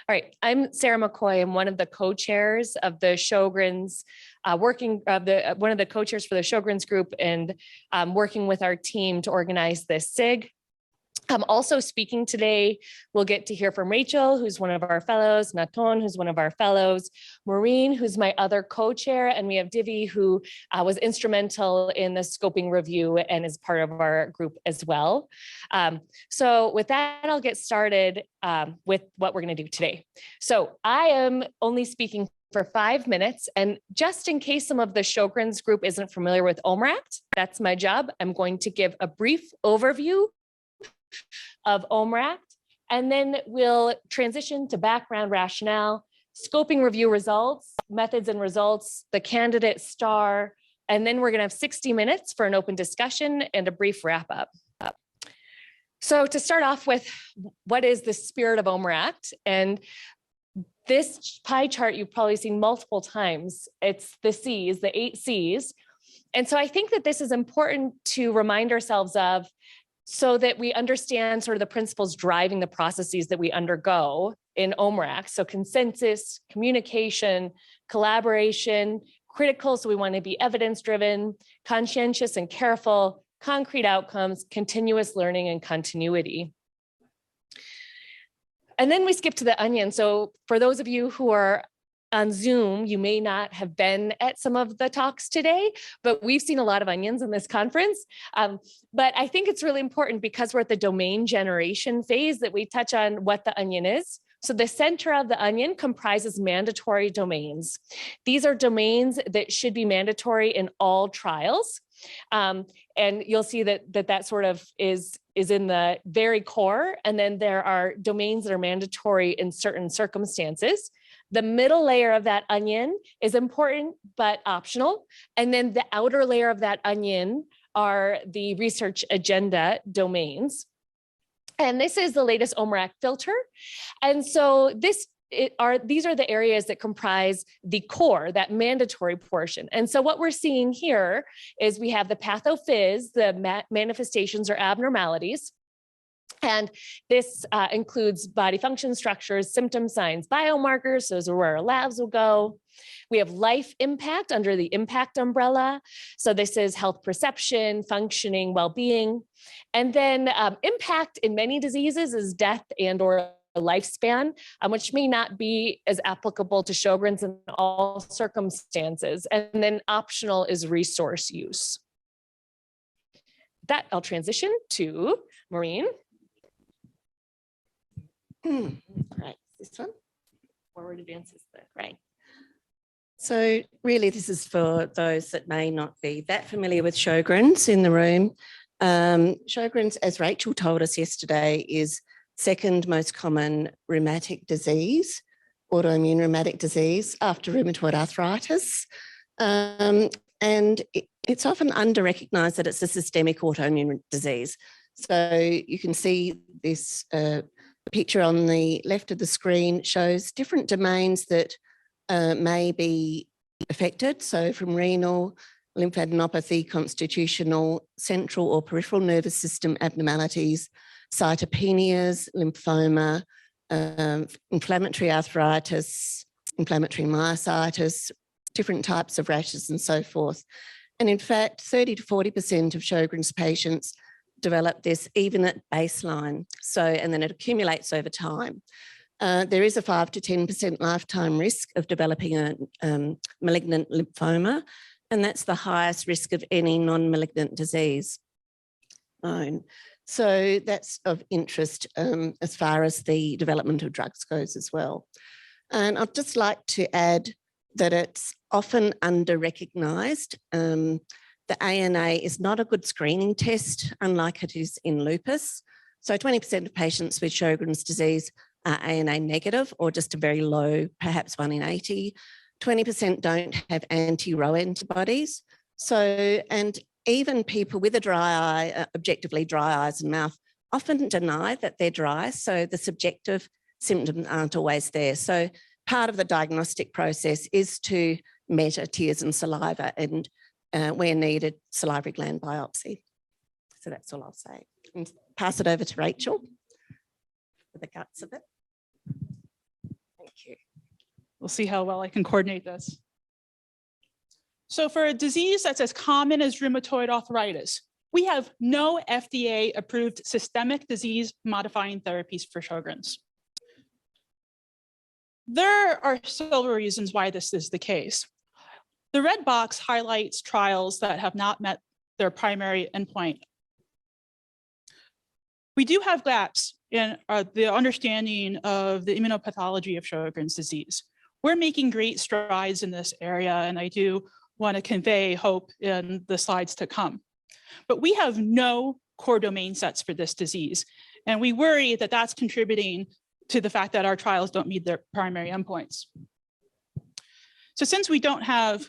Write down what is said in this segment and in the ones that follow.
All right, I'm Sarah McCoy. I'm one of the co-chairs of the Sjogren's, one of the co-chairs for the Sjogren's group, and working with our team to organize this SIG. I'm also speaking today. We'll get to hear from Rachel, who's one of our fellows, Naton, who's one of our fellows, Maureen, who's my other co-chair, and we have Divi, who was instrumental in the scoping review and is part of our group as well. So with that, I'll get started with what we're going to do today. So I am only speaking for 5 minutes, and just in case some of the Sjogren's group isn't familiar with OMRACT, that's my job. I'm going to give a brief overview of OMRACT, and then we'll transition to background rationale, scoping review results, methods and results, the candidate star, and then we're going to have 60 minutes for an open discussion and a brief wrap up. So to start off with, what is the spirit of OMRACT? And this pie chart you've probably seen multiple times. It's the C's, the 8 C's. And so I think that this is important to remind ourselves of, so that we understand sort of the principles driving the processes that we undergo in OMRACT. So consensus, communication, collaboration, critical, so we want to be evidence-driven, conscientious and careful, concrete outcomes, continuous learning, and continuity. And then we skip to the onion. So for those of you who are on Zoom, you may not have been at some of the talks today, but we've seen a lot of onions in this conference. But I think it's really important, because we're at the domain generation phase, that we touch on what the onion is. So the center of the onion comprises mandatory domains. These are domains that should be mandatory in all trials. And you'll see that sort of is in the very core. And then there are domains that are mandatory in certain circumstances. The middle layer of that onion is important, but optional. And then the outer layer of that onion are the research agenda domains. And this is the latest OMRACT filter. And so these are the areas that comprise the core, that mandatory portion. And so what we're seeing here is we have the pathophys, the manifestations or abnormalities. And this includes body function structures, symptom signs, biomarkers. Those are where our labs will go. We have life impact under the impact umbrella. So this is health perception, functioning, well-being. And then impact in many diseases is death and or lifespan, which may not be as applicable to Sjogren's in all circumstances. And then optional is resource use. With that, I'll transition to Maureen. Right, this one. Forward advances the right. So really this is for those that may not be that familiar with Sjogren's in the room. Sjogren's, as Rachel told us yesterday, is second most common rheumatic disease, autoimmune rheumatic disease after rheumatoid arthritis. And it's often under-recognised that it's a systemic autoimmune disease. So you can see this the picture on the left of the screen shows different domains that may be affected. So from renal, lymphadenopathy, constitutional, central or peripheral nervous system abnormalities, cytopenias, lymphoma, inflammatory arthritis, inflammatory myositis, different types of rashes and so forth. And in fact, 30 to 40% of Sjogren's patients develop this even at baseline. So, and then it accumulates over time. There is a 5 to 10% lifetime risk of developing a malignant lymphoma, and that's the highest risk of any non-malignant disease known. So that's of interest as far as the development of drugs goes as well. And I'd just like to add that it's often under-recognised. The ANA is not a good screening test, unlike it is in lupus. So 20% of patients with Sjogren's disease are ANA negative, or just a very low, perhaps 1 in 80. 20% don't have anti-Ro antibodies. So, and even people with a dry eye, objectively dry eyes and mouth, often deny that they're dry. So the subjective symptoms aren't always there. So part of the diagnostic process is to measure tears and saliva, and where needed, salivary gland biopsy. So that's all I'll say. And pass it over to Rachel for the guts of it. We'll see how well I can coordinate this. So for a disease that's as common as rheumatoid arthritis, we have no FDA-approved systemic disease-modifying therapies for Sjogren's. There are several reasons why this is the case. The red box highlights trials that have not met their primary endpoint. We do have gaps in the understanding of the immunopathology of Sjogren's disease. We're making great strides in this area, and I do want to convey hope in the slides to come. But we have no core domain sets for this disease, and we worry that that's contributing to the fact that our trials don't meet their primary endpoints. So since we don't have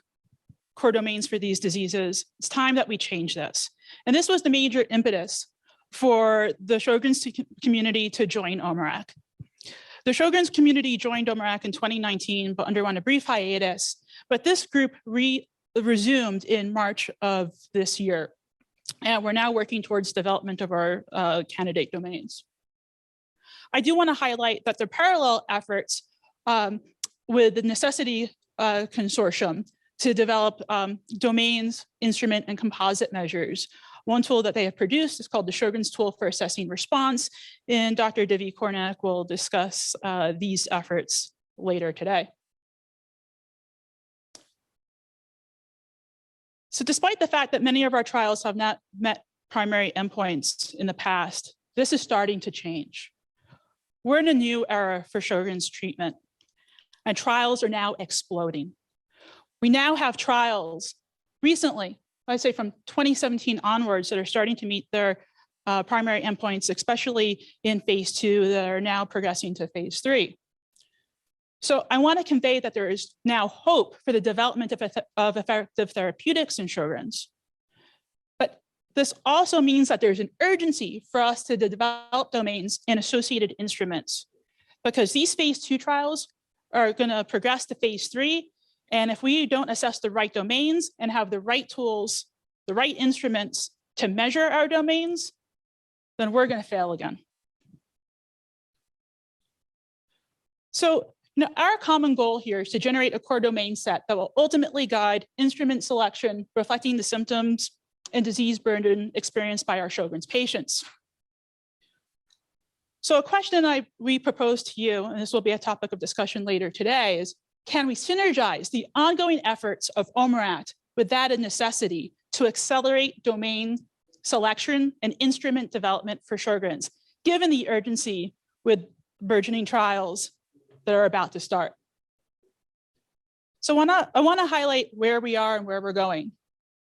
core domains for these diseases, it's time that we change this. And this was the major impetus for the Sjogren's community to join OMERAC. The Sjogren's community joined OMERAC in 2019, but underwent a brief hiatus. But this group resumed in March of this year. And we're now working towards development of our candidate domains. I do want to highlight that the parallel efforts with the Necessity Consortium to develop domains, instrument, and composite measures. One tool that they have produced is called the Sjogren's Tool for Assessing Response, and Dr. Divi Kornak will discuss these efforts later today. So despite the fact that many of our trials have not met primary endpoints in the past, this is starting to change. We're in a new era for Sjogren's treatment, and trials are now exploding. We now have trials recently, I'd say from 2017 onwards, that are starting to meet their primary endpoints, especially in phase 2, that are now progressing to phase 3. So I want to convey that there is now hope for the development of effective therapeutics in Sjogren's. But this also means that there's an urgency for us to develop domains and associated instruments, because these phase 2 trials are going to progress to phase 3. And if we don't assess the right domains and have the right tools, the right instruments to measure our domains, then we're going to fail again. So, our common goal here is to generate a core domain set that will ultimately guide instrument selection, reflecting the symptoms and disease burden experienced by our Sjogren's patients. So a question we propose to you, and this will be a topic of discussion later today, is can we synergize the ongoing efforts of OMERAC with that of Necessity to accelerate domain selection and instrument development for Sjogren's, given the urgency with burgeoning trials that are about to start? So I want to highlight where we are and where we're going.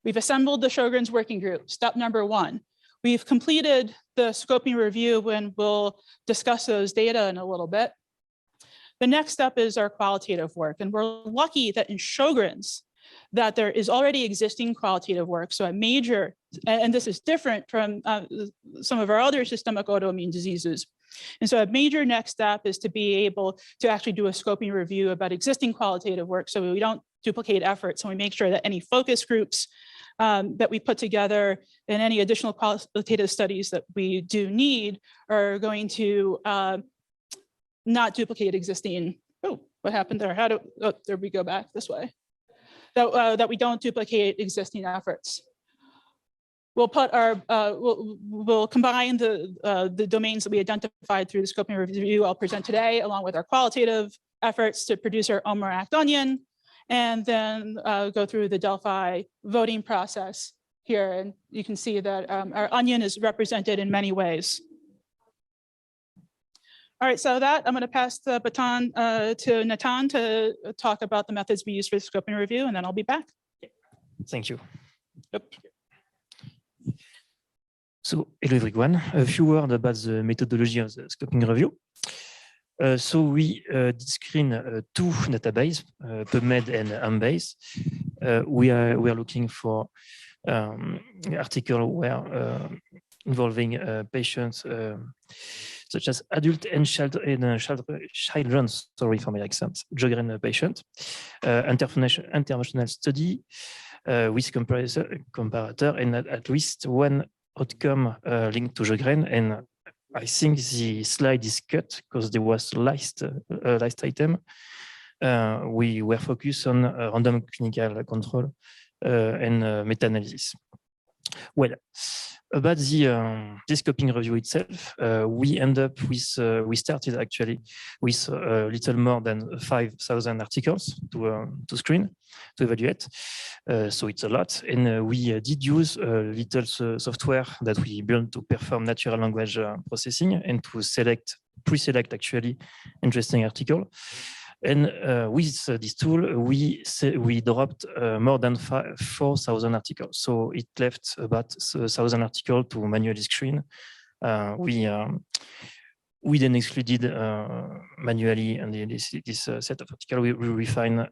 We've assembled the Sjogren's working group. Step number 1. We've completed the scoping review, and we'll discuss those data in a little bit. The next step is our qualitative work, and we're lucky that in Sjogren's that there is already existing qualitative work. So a major, and this is different from some of our other systemic autoimmune diseases. And so a major next step is to be able to actually do a scoping review about existing qualitative work, so we don't duplicate efforts, and we make sure that any focus groups that we put together and any additional qualitative studies that we do need are going to not duplicate existing. Oh, what happened there? There we go back this way. That we don't duplicate existing efforts. We'll put our we'll combine the domains that we identified through the scoping review I'll present today, along with our qualitative efforts to produce our OMERAC onion, and then go through the Delphi voting process here. And you can see that our onion is represented in many ways. All right, so that I'm going to pass the baton to Nathan to talk about the methods we use for the scoping review, and then I'll be back. Thank you. Yep. So, hello everyone. A few words about the methodology of the scoping review. So we did screen 2 databases, PubMed and Embase. We are looking for articles where involving patients such as adult and children, sorry for my accent, Sjogren patient, international study with comparator and at least one outcome linked to Sjogren. And I think the slide is cut because there was last item. we were focused on random clinical control and meta-analysis. Well, about the scoping review itself, we end up with, we started actually with a little more than 5,000 articles to screen, to evaluate. So it's a lot. And we did use a little software that we built to perform natural language processing and to pre-select actually interesting article. And with this tool, we dropped more than 4,000 articles. So it left about 1,000 articles to manually screen. We then excluded manually and this set of articles. We refine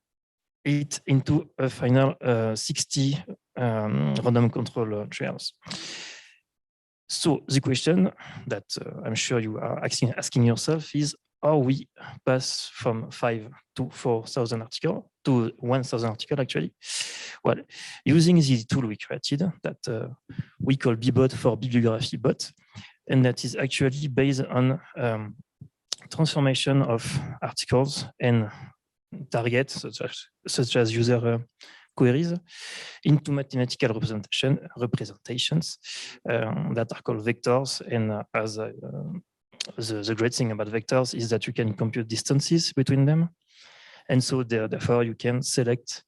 it into a final 60 random control trials. So the question that I'm sure you are asking yourself is, how we pass from 5 to 4,000 articles to 1,000 articles actually? Well, using the tool we created that we call BBot for bibliography bot, and that is actually based on transformation of articles and targets such as user queries into mathematical representations that are called vectors. And as the great thing about vectors is that you can compute distances between them. And so therefore you can select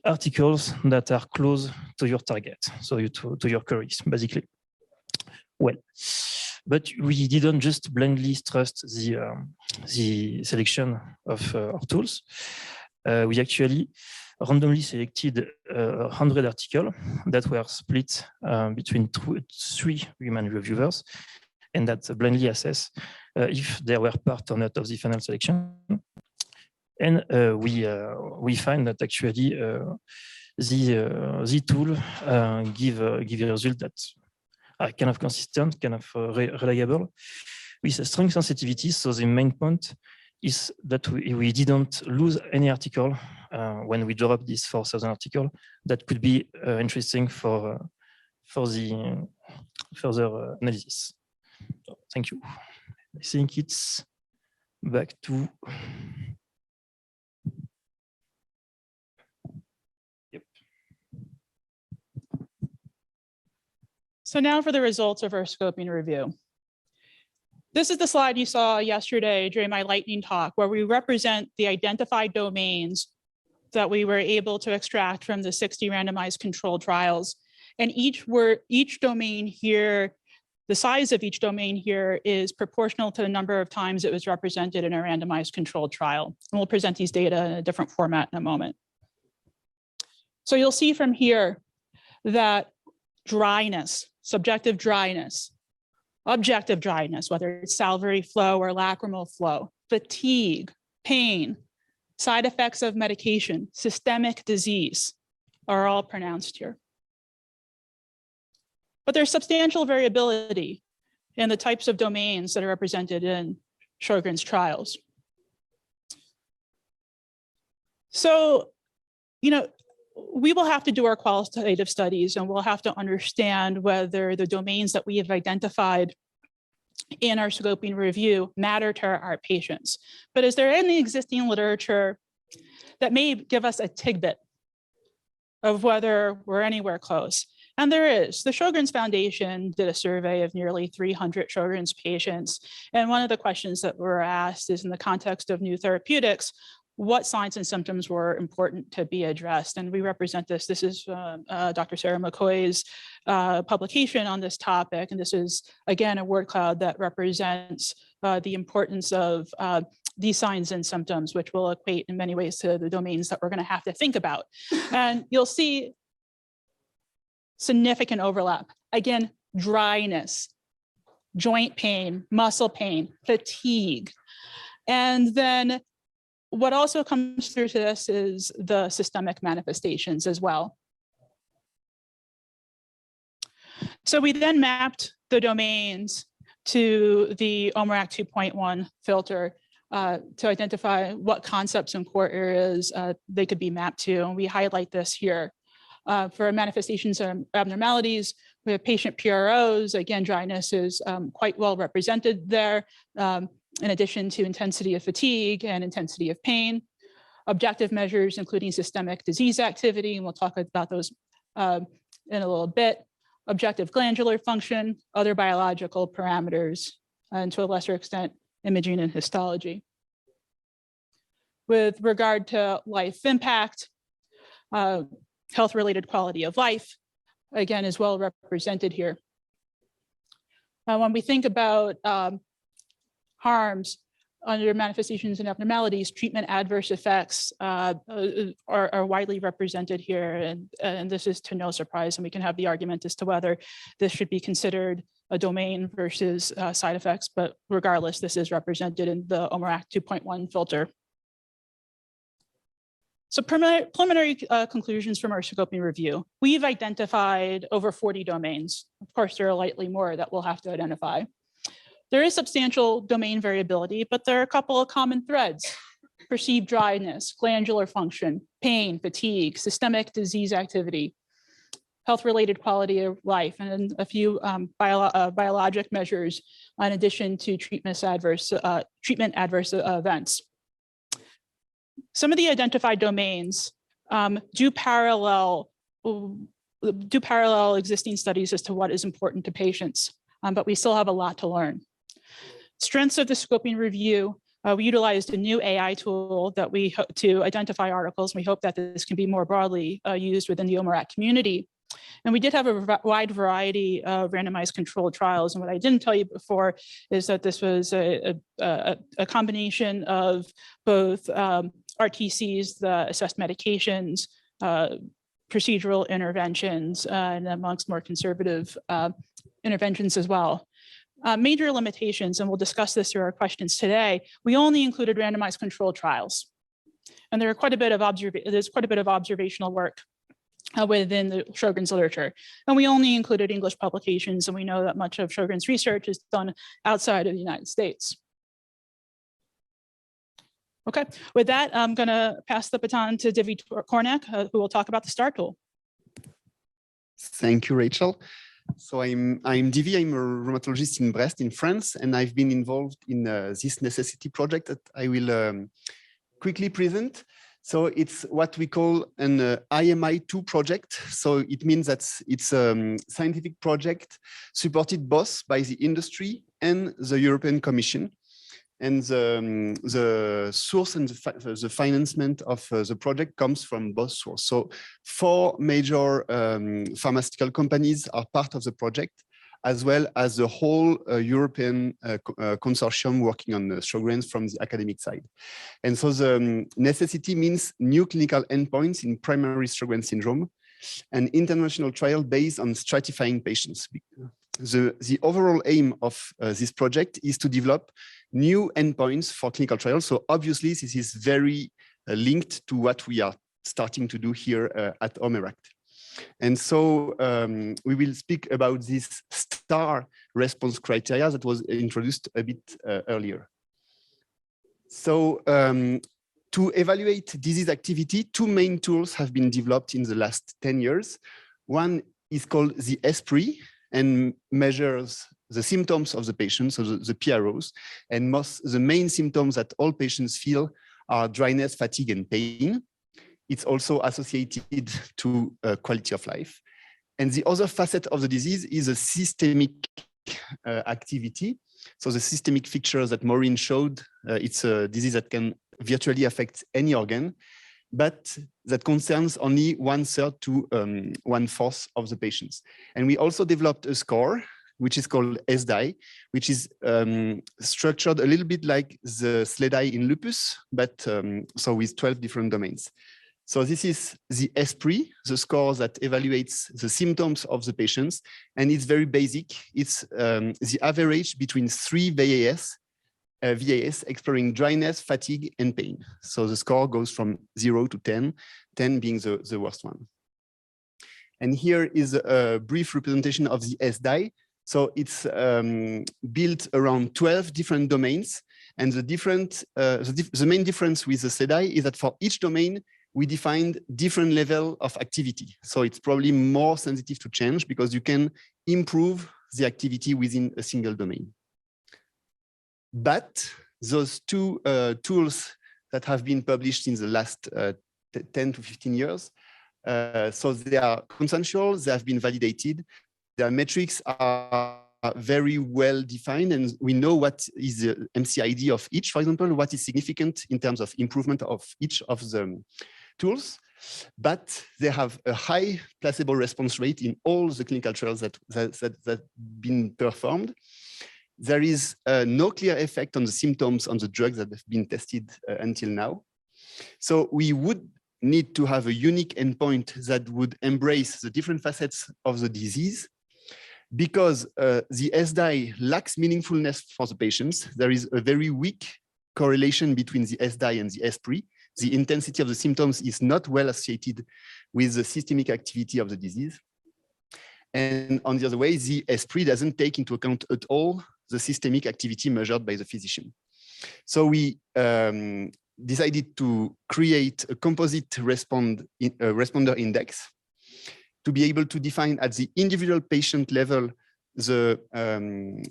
articles that are close to your target, so to your queries, basically. Well, but we didn't just blindly trust the selection of our tools. We actually randomly selected 100 articles that were split between 3 human reviewers, and that blindly assess if they were part or not of the final selection. And we find that actually the tool give a result that are kind of consistent, kind of reliable, with a strong sensitivity. So the main point is that we didn't lose any article when we dropped this 4,000 article that could be interesting for the further analysis. So, thank you. I think it's back to. Yep. So now for the results of our scoping review. This is the slide you saw yesterday during my lightning talk, where we represent the identified domains that we were able to extract from the 60 randomized controlled trials. And each domain here, the size of each domain here is proportional to the number of times it was represented in a randomized controlled trial. And we'll present these data in a different format in a moment. So you'll see from here that dryness, subjective dryness, objective dryness, whether it's salivary flow or lacrimal flow, fatigue, pain, side effects of medication, systemic disease are all pronounced here. But there's substantial variability in the types of domains that are represented in Sjogren's trials. So, we will have to do our qualitative studies, and we'll have to understand whether the domains that we have identified in our scoping review matter to our patients. But is there any existing literature that may give us a tidbit of whether we're anywhere close? And there is. The Sjogren's Foundation did a survey of nearly 300 Sjogren's patients. And one of the questions that were asked is, in the context of new therapeutics, what signs and symptoms were important to be addressed? And we represent this. This is Dr. Sarah McCoy's publication on this topic. And this is, again, a word cloud that represents the importance of these signs and symptoms, which will equate in many ways to the domains that we're going to have to think about. And you'll see significant overlap. Again, dryness, joint pain, muscle pain, fatigue. And then what also comes through to this is the systemic manifestations as well. So we then mapped the domains to the OMERACT 2.1 filter to identify what concepts and core areas they could be mapped to. And we highlight this here. For manifestations of abnormalities, we have patient PROs. Again, dryness is quite well represented there, in addition to intensity of fatigue and intensity of pain. Objective measures, including systemic disease activity, and we'll talk about those in a little bit. Objective glandular function, other biological parameters, and to a lesser extent, imaging and histology. With regard to life impact, health-related quality of life, again, is well represented here. When we think about harms under manifestations and abnormalities, treatment adverse effects are widely represented here, and this is to no surprise, and we can have the argument as to whether this should be considered a domain versus side effects, but regardless, this is represented in the OMERACT 2.1 filter. So preliminary conclusions from our scoping review. We've identified over 40 domains. Of course, there are likely more that we'll have to identify. There is substantial domain variability, but there are a couple of common threads: perceived dryness, glandular function, pain, fatigue, systemic disease activity, health-related quality of life, and a few biologic measures in addition to treatment adverse events. Some of the identified domains do parallel existing studies as to what is important to patients, but we still have a lot to learn. Strengths of the scoping review, we utilized a new AI tool that to identify articles. We hope that this can be more broadly used within the OMERACT community. And we did have a wide variety of randomized controlled trials. And what I didn't tell you before is that this was a combination of both RTCs, the assessed medications, procedural interventions, and amongst more conservative interventions as well. Major limitations, and we'll discuss this through our questions today, we only included randomized controlled trials. And there's quite a bit of observational work within the Sjogren's literature. And we only included English publications, and we know that much of Sjogren's research is done outside of the United States. Okay, with that, I'm gonna pass the baton to Divi Kornak, who will talk about the STAR tool. Thank you, Rachel. So I'm Divi, I'm a rheumatologist in Brest in France, and I've been involved in this necessity project that I will quickly present. So it's what we call an IMI2 project. So it means that it's a scientific project supported both by the industry and the European Commission. And the source and the financement of the project comes from both sources. So 4 major pharmaceutical companies are part of the project, as well as the whole European consortium working on Sjogren's from the academic side. And so the necessity means new clinical endpoints in primary Sjogren's syndrome, an international trial based on stratifying patients. The overall aim of this project is to develop new endpoints for clinical trials. So obviously, this is very linked to what we are starting to do here at OMERACT. And so we will speak about this STAR response criteria that was introduced a bit earlier. So to evaluate disease activity, 2 main tools have been developed in the last 10 years. One is called the ESPRI and measures the symptoms of the patient, so the PROs. And the main symptoms that all patients feel are dryness, fatigue, and pain. It's also associated to quality of life. And the other facet of the disease is a systemic activity. So the systemic features that Maureen showed, it's a disease that can virtually affect any organ, but that concerns only 1/3 to 1/4 of the patients. And we also developed a score, which is called SDI, which is structured a little bit like the SLEDAI in lupus, but so with 12 different domains. So this is the ESPRI, the score that evaluates the symptoms of the patients, and it's very basic. It's the average between 3 VAS exploring dryness, fatigue, and pain. So the score goes from 0 to 10, 10 being the worst one. And here is a brief representation of the SDI. So it's built around 12 different domains. And the main difference with the SLEDAI is that for each domain, we defined different level of activity. So it's probably more sensitive to change because you can improve the activity within a single domain. But those 2 tools that have been published in the last 10 to 15 years. So they are consensual, they have been validated. Their metrics are very well defined, and we know what is the MCID of each, for example, what is significant in terms of improvement of each of the tools. But they have a high placebo response rate in all the clinical trials that been performed. There is no clear effect on the symptoms on the drugs that have been tested until now. So we would need to have a unique endpoint that would embrace the different facets of the disease, because the SDI lacks meaningfulness for the patients. There is a very weak correlation between the SDI and the ESPRI. The intensity of the symptoms is not well associated with the systemic activity of the disease. And on the other way, the ESPRI doesn't take into account at all the systemic activity measured by the physician. So we decided to create a composite responder index to be able to define at the individual patient level the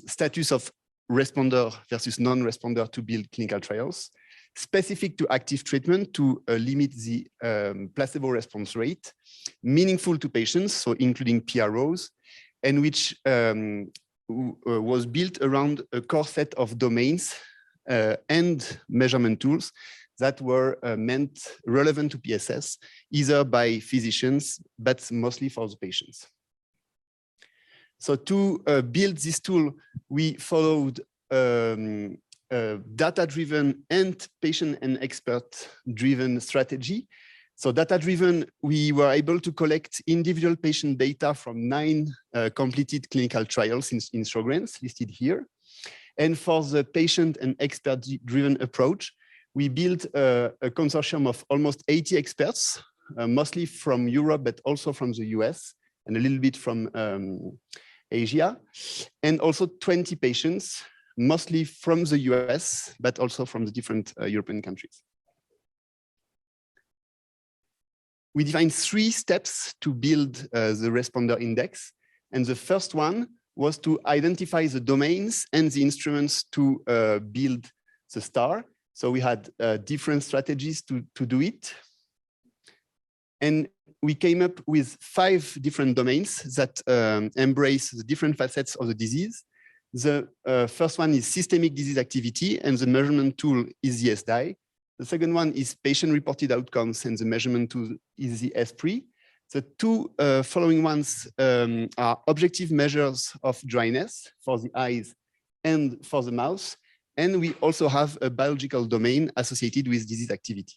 status of responder versus non-responder to build clinical trials, specific to active treatment to limit the placebo response rate, meaningful to patients, so including PROs, and which was built around a core set of domains and measurement tools that were meant relevant to PSS, either by physicians, but mostly for the patients. So to build this tool, we followed data-driven and patient and expert-driven strategy. So data-driven, we were able to collect individual patient data from 9 completed clinical trials in Sjogren's, listed here. And for the patient and expert-driven approach, we built a consortium of almost 80 experts, mostly from Europe, but also from the US, and a little bit from Asia, and also 20 patients, mostly from the US, but also from the different European countries. We defined 3 steps to build the responder index. And the first one was to identify the domains and the instruments to build the star. So we had different strategies to do it. And we came up with 5 different domains that embrace the different facets of the disease. The first one is systemic disease activity, and the measurement tool is the SDI. The second one is patient-reported outcomes, and the measurement tool is the ESPRI. The 2 following ones are objective measures of dryness for the eyes and for the mouth. And we also have a biological domain associated with disease activity.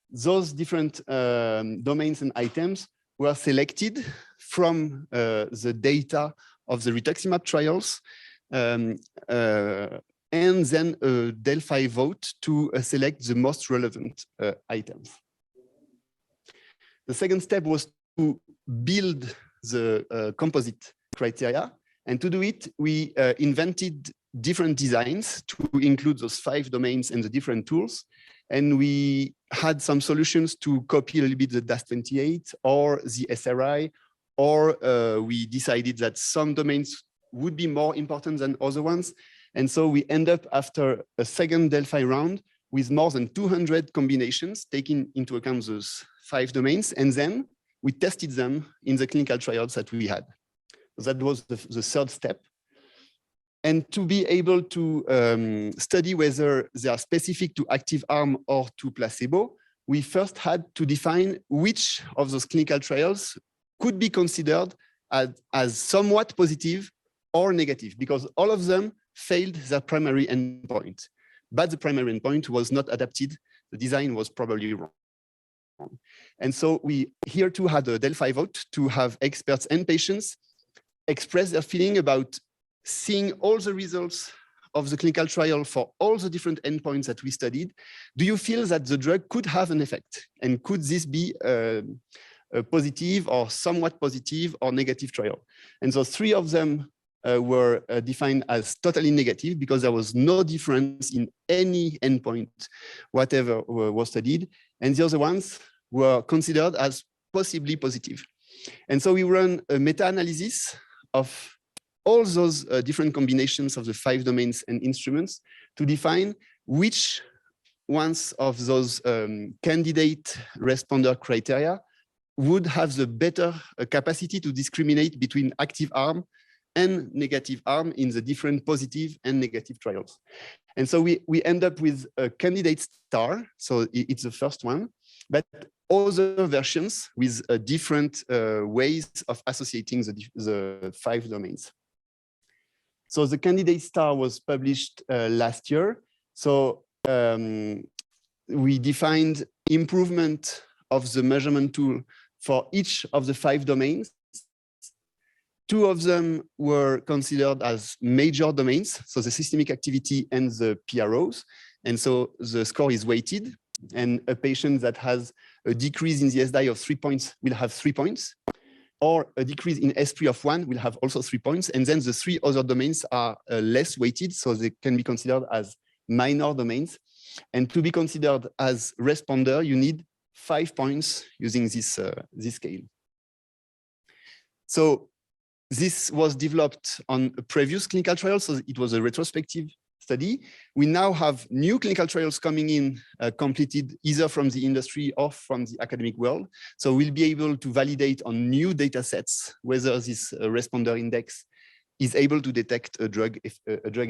Those different domains and items were selected from the data of the rituximab trials, and then a Delphi vote to select the most relevant items. The second step was to build the composite criteria. And to do it, we invented different designs to include those 5 domains and the different tools. And we had some solutions to copy a little bit the DAS28 or the SRI, or we decided that some domains would be more important than other ones. And so we end up after a second Delphi round with more than 200 combinations taking into account those 5 domains. And then we tested them in the clinical trials that we had. That was the third step. And to be able to study whether they are specific to active arm or to placebo, we first had to define which of those clinical trials could be considered as somewhat positive or negative, because all of them failed their primary endpoint. But the primary endpoint was not adapted. The design was probably wrong. And so we here too had a Delphi vote to have experts and patients express their feeling about seeing all the results of the clinical trial for all the different endpoints that we studied. Do you feel that the drug could have an effect? And could this be a positive or somewhat positive or negative trial? And so 3 of them were defined as totally negative because there was no difference in any endpoint, whatever was studied. And the other ones were considered as possibly positive. And so we ran a meta-analysis of all those different combinations of the 5 domains and instruments to define which ones of those candidate responder criteria would have the better capacity to discriminate between active arm and negative arm in the different positive and negative trials. And so we end up with a candidate star. So it's the first one, but other versions with different ways of associating the 5 domains. So the candidate star was published last year. So we defined improvement of the measurement tool for each of the 5 domains. 2 of them were considered as major domains, so the systemic activity and the PROs. And so the score is weighted, and a patient that has a decrease in the SDI of 3 points will have 3 points, or a decrease in S3 of 1 will have also 3 points. And then the 3 other domains are less weighted, so they can be considered as minor domains. And to be considered as responder, you need 5 points using this scale. So this was developed on a previous clinical trial, so it was a retrospective study. We now have new clinical trials coming in, completed either from the industry or from the academic world. So we'll be able to validate on new data sets whether this responder index is able to detect a drug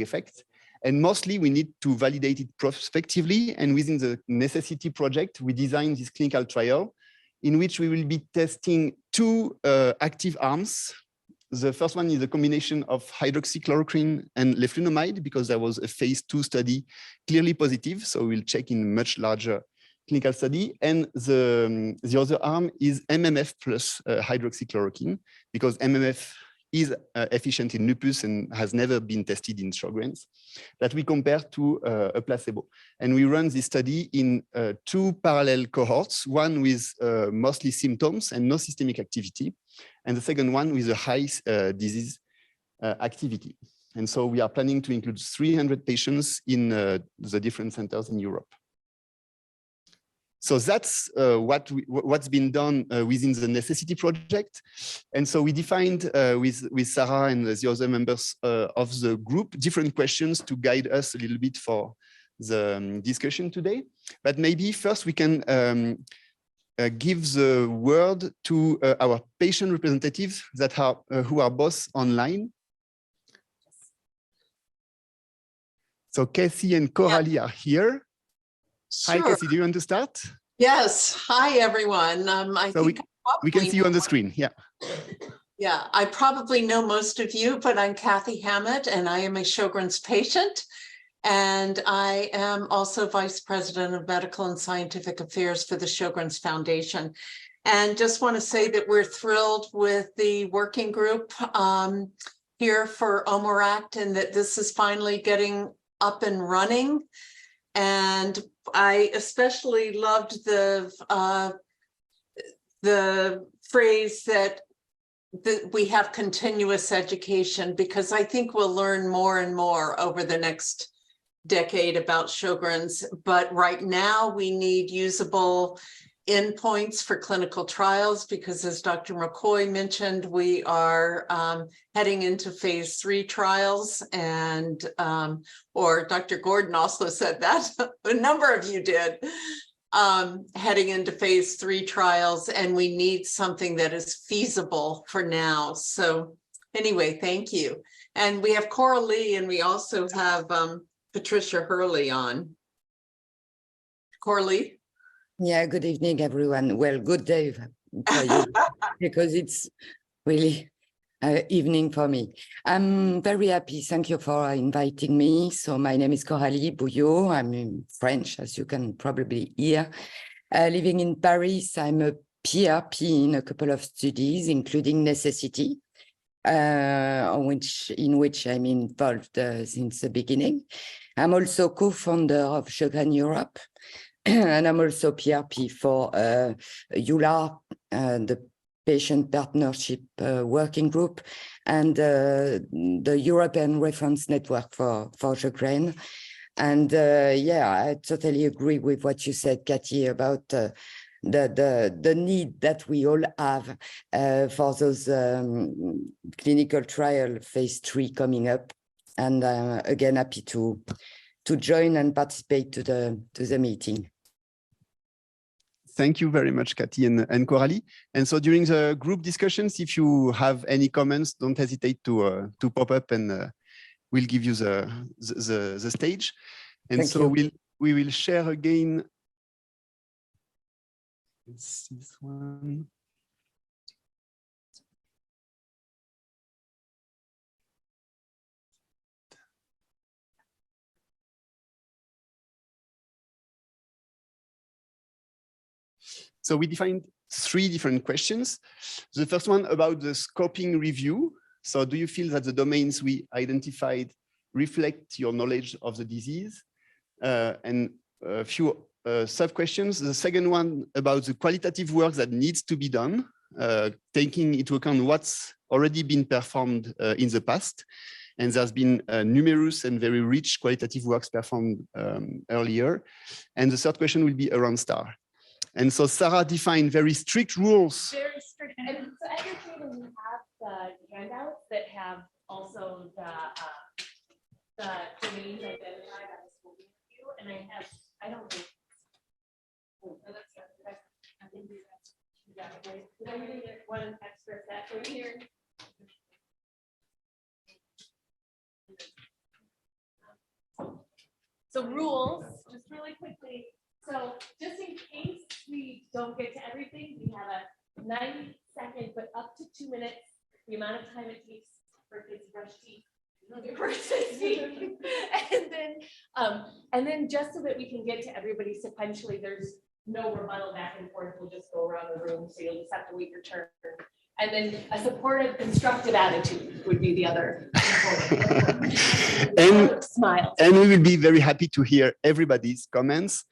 effect. And mostly we need to validate it prospectively. And within the necessity project, we designed this clinical trial in which we will be testing 2 active arms. The first one is a combination of hydroxychloroquine and leflunomide, because there was a phase 2 study clearly positive. So we'll check in much larger clinical study. And the other arm is MMF plus hydroxychloroquine, because MMF is efficient in lupus and has never been tested in Sjogren's, that we compare to a placebo. And we run this study in 2 parallel cohorts, one with mostly symptoms and no systemic activity, and the second one with a high disease activity. And so we are planning to include 300 patients in the different centers in Europe. So that's what's been done within the necessity project. And so we defined with Sarah and the other members of the group different questions to guide us a little bit for the discussion today. But maybe first we can give the word to our patient representatives that are who are both online. So Cassie and Coralie are here. Sure. Hi, Cassie, do you want to start? Yes. Hi, everyone. So we can see you on the screen. Yeah. Yeah, I probably know most of you, but I'm Kathy Hammett, and I am a Sjogren's patient. And I am also Vice President of Medical and Scientific Affairs for the Sjogren's Foundation. And just want to say that we're thrilled with the working group here for OMERACT, and that this is finally getting up and running. And I especially loved the phrase that we have continuous education, because I think we'll learn more and more over the next decade about Sjogren's. But right now we need usable endpoints for clinical trials, because as Dr. McCoy mentioned, we are heading into phase 3 trials, and or Dr. Gordon also said that, a number of you did, heading into phase 3 trials, and we need something that is feasible for now. So anyway, thank you. And we have Coralie, and we also have Patricia Hurley on. Coralie? Yeah, good evening, everyone. Well, good day for you, because it's really evening for me. I'm very happy. Thank you for inviting me. So my name is Coralie Bouillot. I'm in French, as you can probably hear. Living in Paris, I'm a PRP in a couple of studies, including Necessity, in which I'm involved since the beginning. I'm also co-founder of Sjogren Europe, and I'm also PRP for EULAR, the Patient Partnership Working Group, and the European Reference Network for Sjogren. And yeah, I totally agree with what you said, Cathy, about the need that we all have for those clinical trial phase 3 coming up. And again, happy to to join and participate to the meeting. Thank you very much, Cathy and Coralie. And so during the group discussions, if you have any comments, don't hesitate to pop up, and we'll give you the stage. And Thank so you. we will share again. Let's see this one. So we defined 3 different questions. The first one about the scoping review. So do you feel that the domains we identified reflect your knowledge of the disease? And a few sub-questions. The second one about the qualitative work that needs to be done, taking into account what's already been performed in the past. And there's been numerous and very rich qualitative works performed earlier. And the third question will be around STAR. And so Sarah defined very strict rules. Very strict. And so at your table, we have the handouts that have also the domains identified on the scoping review. And I don't think. Oh, no, that's not. I think that's. Did I really get one extra set for you here? So rules, just really quickly. So just in case we don't get to everything, we have a 90-second, but up to 2 minutes, the amount of time it takes for kids to brush teeth. And then just so that we can get to everybody sequentially, there's no rebuttal back and forth. We'll just go around the room, so you'll just have to wait your turn. And then a supportive, constructive attitude would be the other. And smile. And we will be very happy to hear everybody's comments.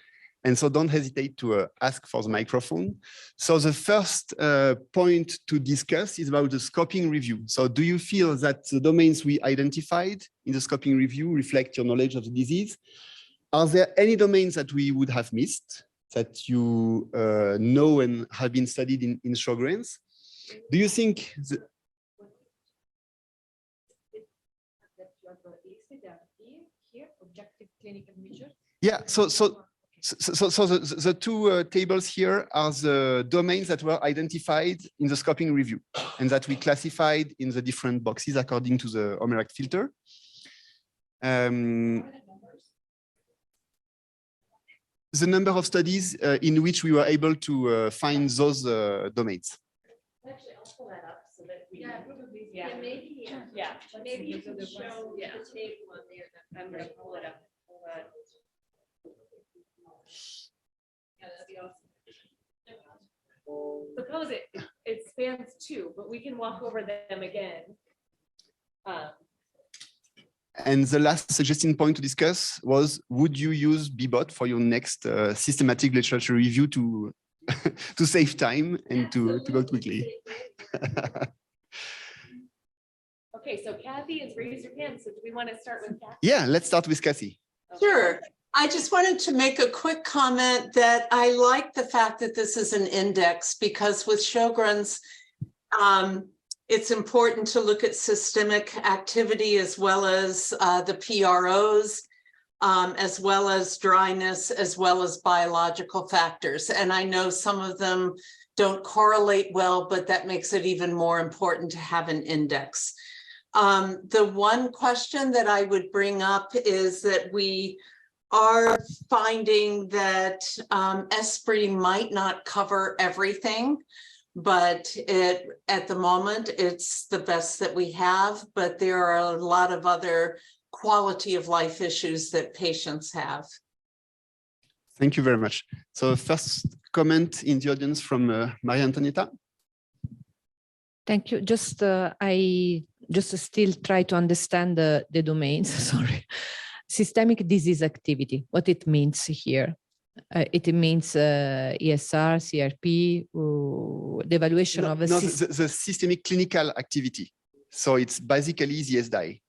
And so don't hesitate to ask for the microphone. So the first point to discuss is about the scoping review. So do you feel that the domains we identified in the scoping review reflect your knowledge of the disease? Are there any domains that we would have missed that you know and have been studied in Sjogren's? Do you think yeah, so the 2 tables here are the domains that were identified in the scoping review and that we classified in the different boxes according to the Omeract filter. The number of studies in which we were able to find those domains. Actually, I'll pull that up so that we. Probably. Yeah. Maybe. Yeah. Maybe you can show the table on there. I'm gonna pull it up. Yeah, that'd be awesome. Suppose it spans 2, but we can walk over them again. And the last suggesting point to discuss was, would you use BBOT for your next systematic literature review to to save time and to go quickly? Okay, so Kathy has raised her hand. So do we want to start with Kathy? Yeah, let's start with Kathy. Sure. I just wanted to make a quick comment that I like the fact that this is an index, because with Sjogren's, it's important to look at systemic activity as well as the PROs, as well as dryness, as well as biological factors. And I know some of them don't correlate well, but that makes it even more important to have an index. The one question that I would bring up is that we are finding that ESPRI might not cover everything, but at the moment, it's the best that we have, but there are a lot of other quality of life issues that patients have. Thank you very much. So first comment in the audience from Maria Antonietta. Thank you. I just still try to understand the domains, sorry. Systemic disease activity, what it means here. It means ESR, CRP, the evaluation of a the systemic clinical activity. So it's basically the SDI.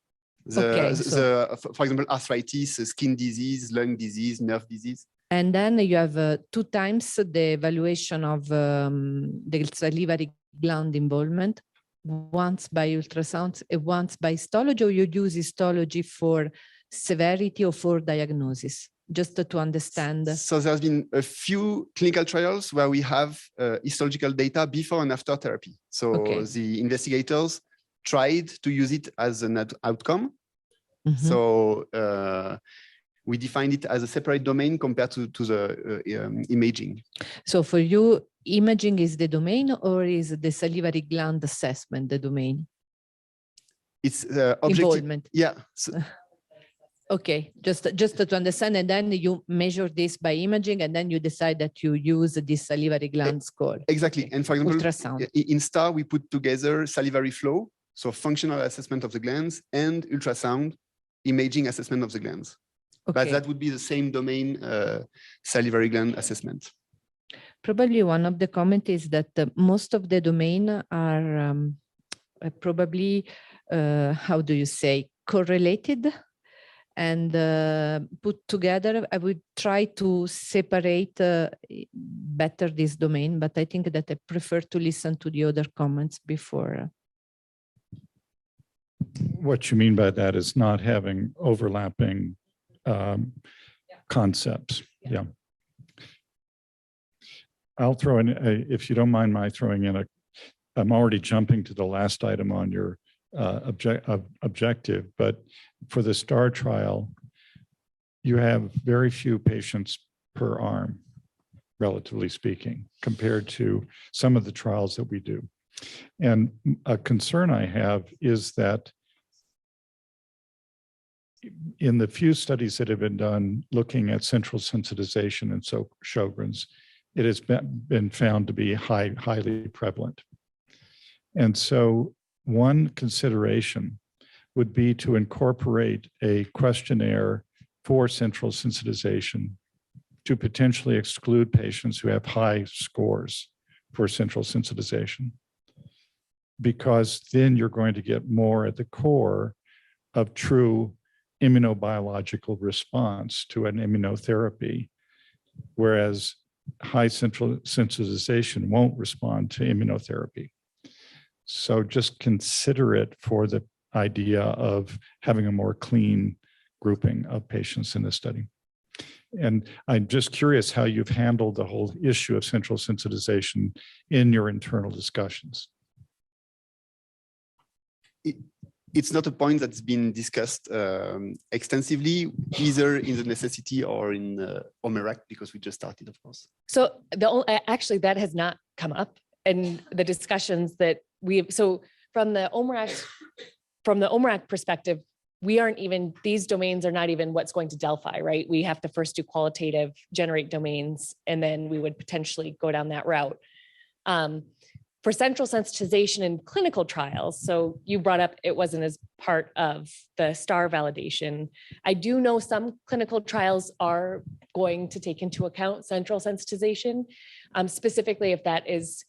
For example, arthritis, skin disease, lung disease, nerve disease. And then you have 2 times the evaluation of the salivary gland involvement, once by ultrasounds and once by histology, or you use histology for severity or for diagnosis? Just to understand. So there's been a few clinical trials where we have histological data before and after therapy. So the investigators tried to use it as an outcome. So we defined it as a separate domain compared to the imaging. So for you, imaging is the domain, or is the salivary gland assessment the domain? It's objective. Involvement. Yeah. So, okay, just to understand, and then you measure this by imaging, and then you decide that you use this salivary gland score. Exactly. Okay. And for example, ultrasound. In STAR, we put together salivary flow, so functional assessment of the glands, and ultrasound imaging assessment of the glands. Okay. But that would be the same domain, salivary gland assessment. Probably one of the comments is that most of the domain are probably, how do you say, correlated and put together. I would try to separate better this domain, but I think that I prefer to listen to the other comments before. What you mean by that is not having overlapping concepts. Yeah. I'll throw in, if you don't mind my throwing in I'm already jumping to the last item on your objective, but for the STAR trial, you have very few patients per arm, relatively speaking, compared to some of the trials that we do. And a concern I have is that in the few studies that have been done looking at central sensitization and so Sjogren's, it has been found to be highly prevalent. And so one consideration would be to incorporate a questionnaire for central sensitization to potentially exclude patients who have high scores for central sensitization, because then you're going to get more at the core of true immunobiological response to an immunotherapy, whereas high central sensitization won't respond to immunotherapy. So just consider it for the idea of having a more clean grouping of patients in the study. And I'm just curious how you've handled the whole issue of central sensitization in your internal discussions. It's not a point that's been discussed extensively, either in the necessity or in OMERACT, because we just started, of course. So actually that has not come up in the discussions that so from the OMERACT perspective, we aren't even, these domains are not even what's going to Delphi, right? We have to first do qualitative, generate domains, and then we would potentially go down that route. For central sensitization in clinical trials, so you brought up it wasn't as part of the STAR validation. I do know some clinical trials are going to take into account central sensitization, specifically if that is,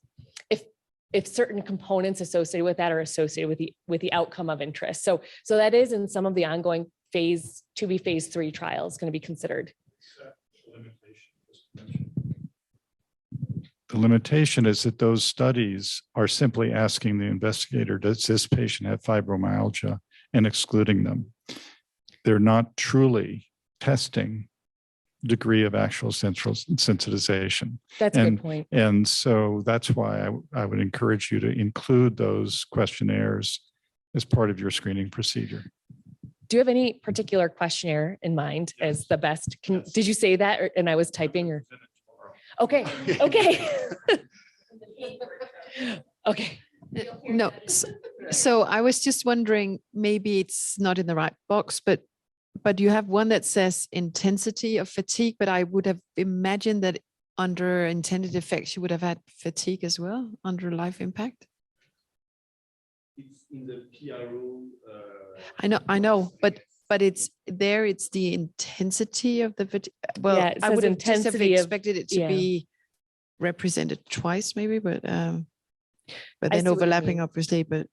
if certain components associated with that are associated with the outcome of interest. So that is in some of the ongoing phase 3 trials going to be considered. The limitation is that those studies are simply asking the investigator, does this patient have fibromyalgia, and excluding them. They're not truly testing degree of actual central sensitization. That's a good point. And so that's why I would encourage you to include those questionnaires as part of your screening procedure. Do you have any particular questionnaire in mind as the best? Did you say that and I was typing or? Okay, okay. Okay. No, so I was just wondering, maybe it's not in the right box, but you have one that says intensity of fatigue, but I would have imagined that under intended effects, you would have had fatigue as well under life impact. It's in the PRO. I know, but it's there. It's the intensity of the fatigue. Well, Yeah, it I says would have just have intensity of- expected it to yeah. be represented twice, maybe, but I then see what you overlapping, mean. obviously. But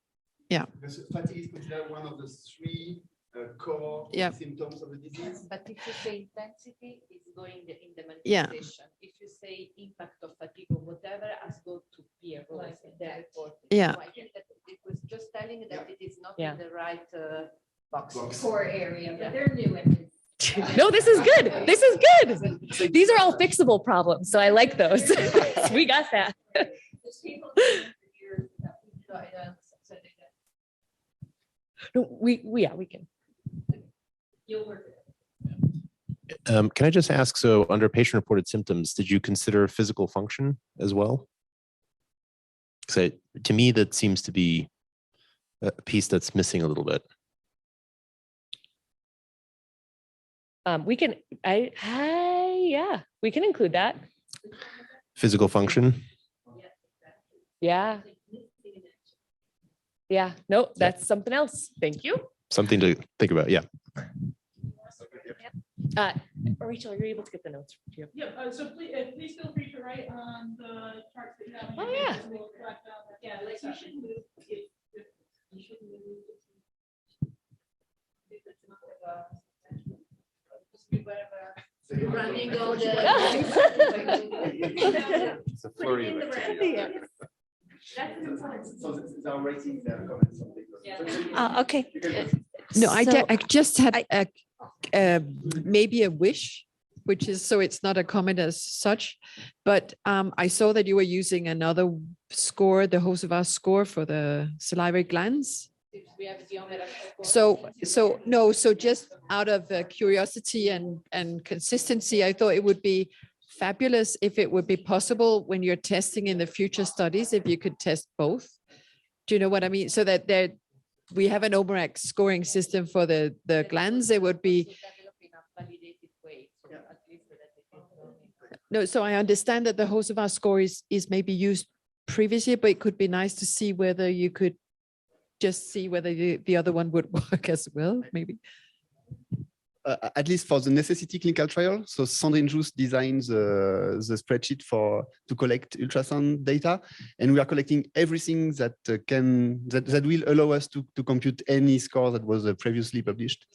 Because fatigue is considered one of the 3 core Yeah. symptoms of the disease. But if you say intensity, it's going in the Yeah. manifestation. If you say impact of fatigue or whatever, has go to PRO in their report. Yeah. So I think that it was just telling that it is not Yeah. in the right core area, but they're new and. No, this is good. This is good. These are all fixable problems, so I like those. We got that. No, we can. You'll work it. Can I just ask, so under patient-reported symptoms, did you consider physical function as well? So to me, that seems to be a piece that's missing a little bit. We can, yeah, we can include that. Physical function? Yeah. Yeah, no, that's something else. Thank you. Something to think about, yeah. Rachel, are you able to get the notes? Yeah, so please feel free to write on the charts that you have. Oh, yeah. Yeah, like you should move, if you should move. If it's not just be whatever. Running all the. It's a flurry of activity. So our ratings there, comments on this. Okay. No, I just had maybe a wish, which is, so it's not a comment as such, but I saw that you were using another score, the Hocevar score for the salivary glands. So just out of curiosity and consistency, I thought it would be fabulous if it would be possible when you're testing in the future studies, if you could test both. Do you know what I mean? So that we have an OMERACT scoring system for the glands. It would be. No, so I understand that the Hocevar score is maybe used previously, but it could be nice to see whether you could just see whether the other one would work as well, maybe. At least for the necessity clinical trial. So Sandrine Jousse designs the spreadsheet to collect ultrasound data, and we are collecting everything that will allow us to compute any score that was previously published.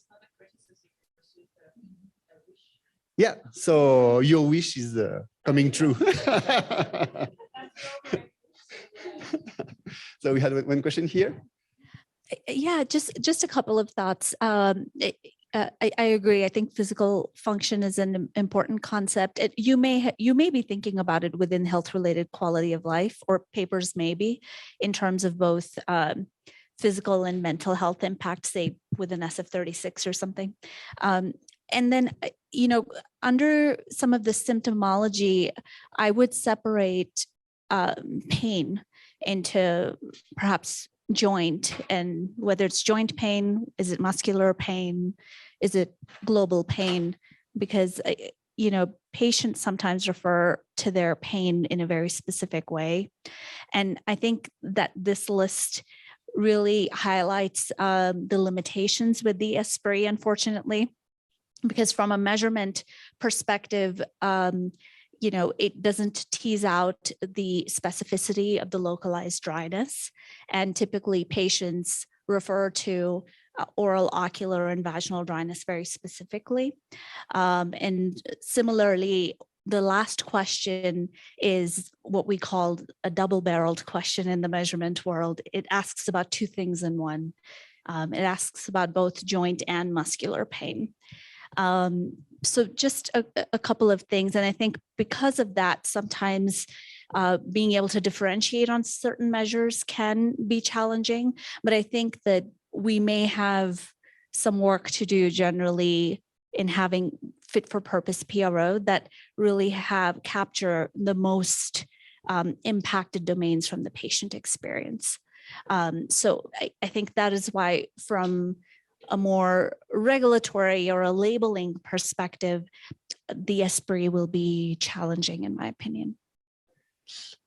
Yeah, so your wish is coming true. So we had one question here. Yeah, just a couple of thoughts. I agree. I think physical function is an important concept. You may be thinking about it within health-related quality of life, or papers maybe, in terms of both physical and mental health impact, say with an SF-36 or something. And then, under some of the symptomology, I would separate pain into perhaps joint, and whether it's joint pain, is it muscular pain, is it global pain? Because patients sometimes refer to their pain in a very specific way, and I think that this list really highlights the limitations with the ESPRI, unfortunately, because from a measurement perspective, it doesn't tease out the specificity of the localized dryness. And typically patients refer to oral, ocular, and vaginal dryness very specifically. And similarly, the last question is what we call a double-barreled question in the measurement world. It asks about two things in one. It asks about both joint and muscular pain. So just a couple of things. And I think because of that, sometimes being able to differentiate on certain measures can be challenging. But I think that we may have some work to do generally in having fit for purpose PRO that really capture the most impacted domains from the patient experience. So I think that is why, from a more regulatory or a labeling perspective, the ESPRI will be challenging, in my opinion.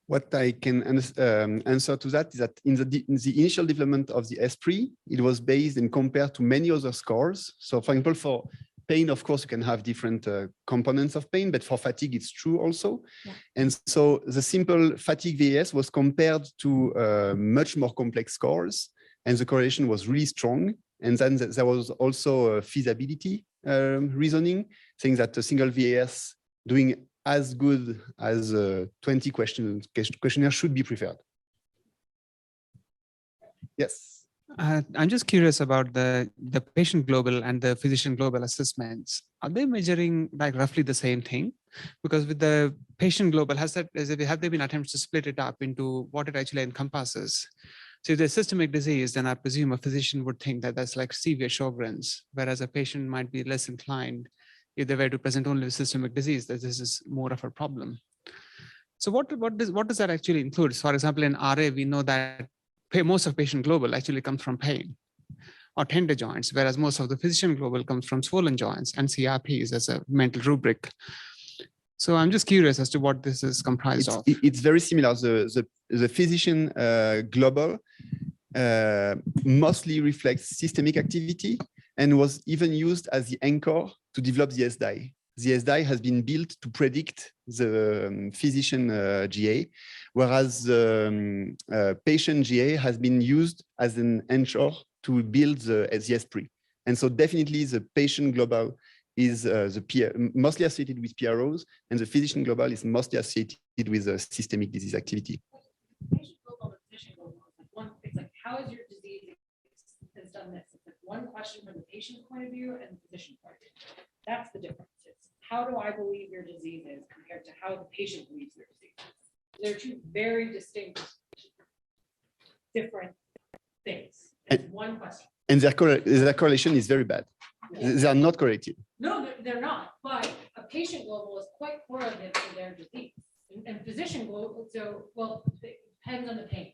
What I can answer to that is that in the initial development of the ESPRI, it was based and compared to many other scores. So for example, for pain, of course, you can have different components of pain, but for fatigue, it's true also. Yeah. And so the simple fatigue VAS was compared to much more complex scores, and the correlation was really strong. And then there was also a feasibility reasoning, saying that a single VAS doing as good as 20 questionnaires should be preferred. Yes. I'm just curious about the patient global and the physician global assessments. Are they measuring like roughly the same thing? Because with the patient global, have there been attempts to split it up into what it actually encompasses? So if there's systemic disease, then I presume a physician would think that that's like severe Sjogren's, whereas a patient might be less inclined if they were to present only with systemic disease, that this is more of a problem. So what does that actually include? For example, in RA, we know that most of patient global actually comes from pain or tender joints, whereas most of the physician global comes from swollen joints and CRPs as a mental rubric. So I'm just curious as to what this is comprised of. It's very similar. The physician global mostly reflects systemic activity and was even used as the anchor to develop the SDI. The SDI has been built to predict the physician GA, whereas the patient GA has been used as an anchor to build the SPRI. And so definitely the patient global is mostly associated with PROs, and the physician global is mostly associated with systemic disease activity. Patient global and physician global is like one, it's like, how is your disease has done this? It's like one question from the patient point of view and the physician point of view. That's the difference. It's how do I believe your disease is compared to how the patient believes their disease is. They're two very distinct, different things. It's one question. And their correlation is very bad. Yeah. They are not correlated. No, they're not. But a patient global is quite correlated to their disease. And physician global, so, well, it depends on the pain.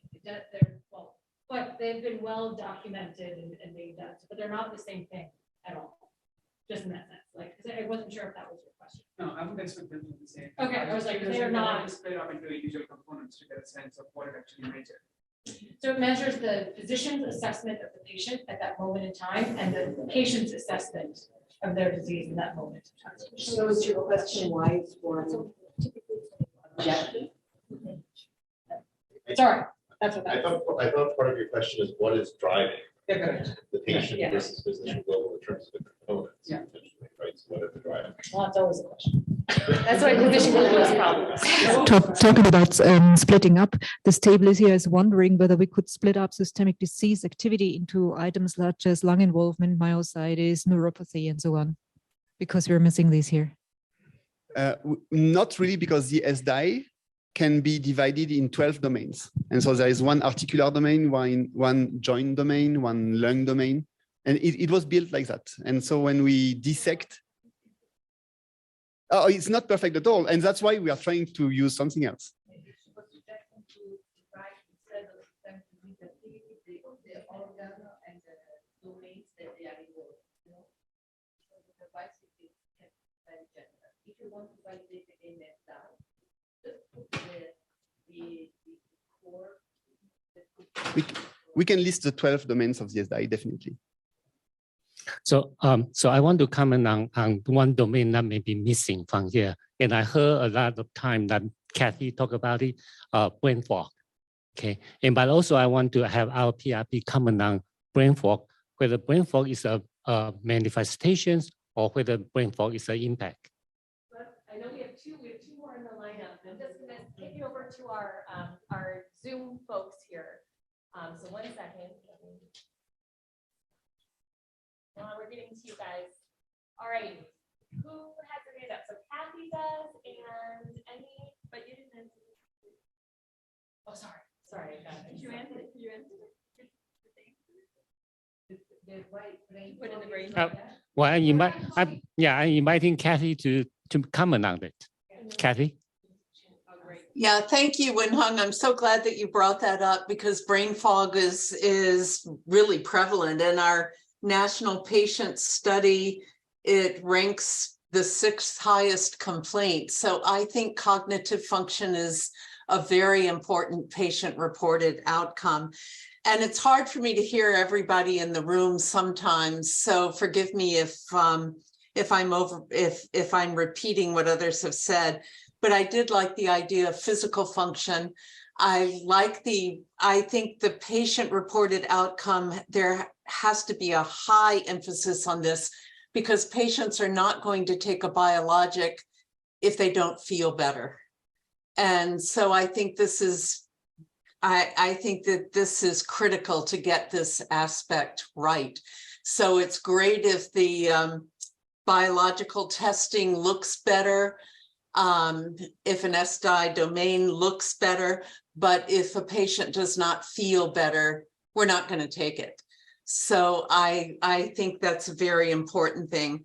Well, but they've been well documented and they've done, but they're not the same thing at all. Just in that sense, like, because I wasn't sure if that was your question. No, I would expect them to be the same. Okay, I was like, they're not split up into individual components to get a sense of what it actually measures. So it measures the physician's assessment of the patient at that moment in time and the patient's assessment of their disease in that moment in time. So is your question why it's one objective? Sorry, that's what I thought part of your question is what is driving the patient versus physician global in terms of the components. Yeah. Right. So what are the drivers? Well, that's always a question. That's why physician global is problems. Talking about splitting up, this table is here is wondering whether we could split up systemic disease activity into items such as lung involvement, myositis, neuropathy, and so on, because we're missing these here. Not really, because the SDI can be divided in 12 domains. And so there is one articular domain, one joint domain, one lung domain. And it was built like that. And so when we dissect, it's not perfect at all. And that's why we are trying to use something else. We can list the 12 domains of the SDI, definitely. So I want to comment on one domain that may be missing from here. And I heard a lot of time that Kathy talked about it, brain fog. Okay, but also I want to have our PRP comment on brain fog, whether brain fog is a manifestations or whether brain fog is an impact. I know we have two more in the lineup. I'm just going to take it over to our Zoom folks here. So 1 second. We're getting to you guys. All right. Who has their hand up? So Kathy does, and any, but you didn't answer. Oh, sorry. Did you answer it? What in the brain? Well, I'm inviting Kathy to comment on it. Kathy? Yeah, thank you, Wenhung. I'm so glad that you brought that up because brain fog is really prevalent in our national patient study. It ranks the 6th highest complaint. So I think cognitive function is a very important patient-reported outcome. And it's hard for me to hear everybody in the room sometimes. So forgive me if I'm repeating what others have said. But I did like the idea of physical function. I think the patient-reported outcome, there has to be a high emphasis on this because patients are not going to take a biologic if they don't feel better. And so I think this is I think that this is critical to get this aspect right. So it's great if the biological testing looks better, if an SDI domain looks better, but if a patient does not feel better, we're not going to take it. So I think that's a very important thing.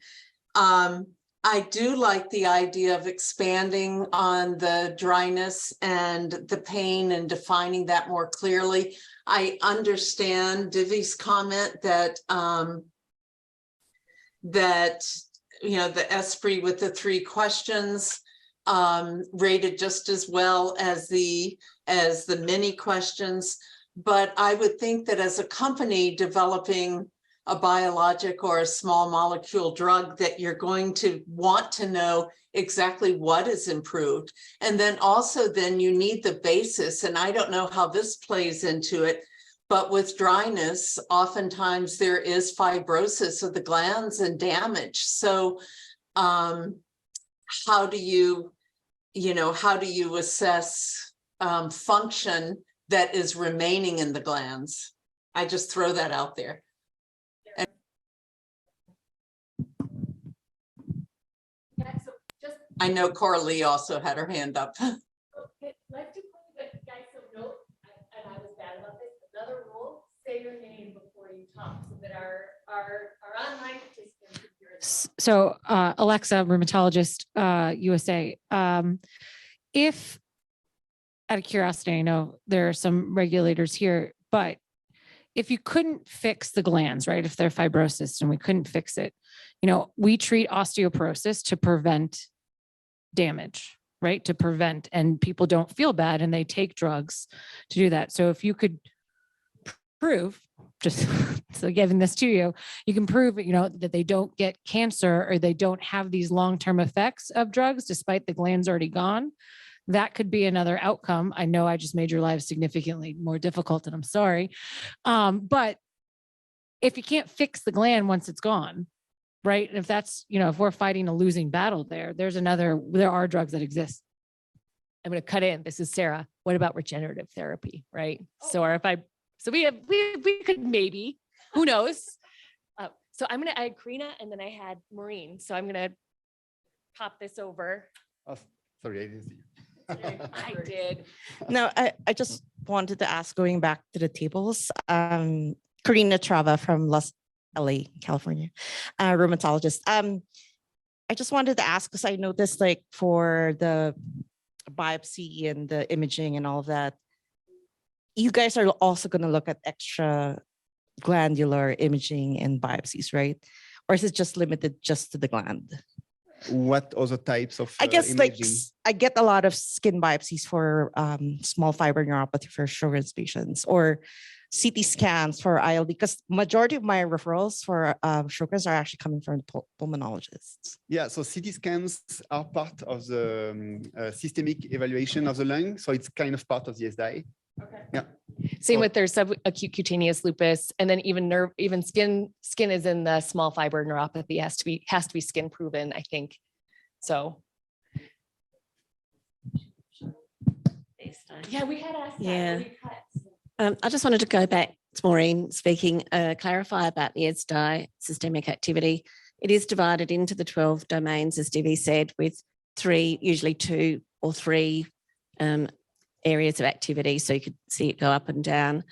I do like the idea of expanding on the dryness and the pain and defining that more clearly. I understand Divi's comment that the ESPRI with the 3 questions rated just as well as the mini questions. But I would think that as a company developing a biologic or a small molecule drug, that you're going to want to know exactly what is improved. And then also then you need the basis. And I don't know how this plays into it, but with dryness, oftentimes there is fibrosis of the glands and damage. So how do you assess function that is remaining in the glands? I just throw that out there. I know Coralie also had her hand up. Let's do guys, so note, and I was bad about this, another rule, say your name before you talk so that our online participants can hear it. So Alexa, rheumatologist, USA. If, out of curiosity, I know there are some regulators here, but if you couldn't fix the glands, right, if they're fibrosis and we couldn't fix it, we treat osteoporosis to prevent damage, right? To prevent, and people don't feel bad and they take drugs to do that. So if you could prove, just so giving this to you, you can prove, that they don't get cancer or they don't have these long-term effects of drugs despite the glands already gone. That could be another outcome. I know I just made your life significantly more difficult and I'm sorry. But if you can't fix the gland once it's gone, right? If that's, if we're fighting a losing battle there are drugs that exist. I'm going to cut in. This is Sarah. What about regenerative therapy, right? So we could maybe, who knows? So I had Karina and then I had Maureen. So I'm going to pop this over. Oh, sorry, I didn't see you. I did. No, I just wanted to ask, going back to the tables, Karina Trava from LA, California, rheumatologist. I just wanted to ask, because I noticed like for the biopsy and the imaging and all of that, you guys are also going to look at extra glandular imaging and biopsies, right? Or is it just limited just to the gland? What other types of I guess imaging? I get a lot of skin biopsies for small fiber neuropathy for Sjogren's patients, or CT scans for ILD, because majority of my referrals for Sjogren's are actually coming from pulmonologists. Yeah, so CT scans are part of the systemic evaluation of the lung. So it's kind of part of the SDI. Okay. Yeah. Same with their subacute cutaneous lupus, and then even skin is in the small fiber neuropathy has to be skin proven, I think. So. Yeah, we had asked Yeah. that. I just wanted to go back, it's Maureen speaking, clarify about the SDI systemic activity. It is divided into the 12 domains, as Divi said, with usually 2 or 3 areas of activity. So you could see it go up and down.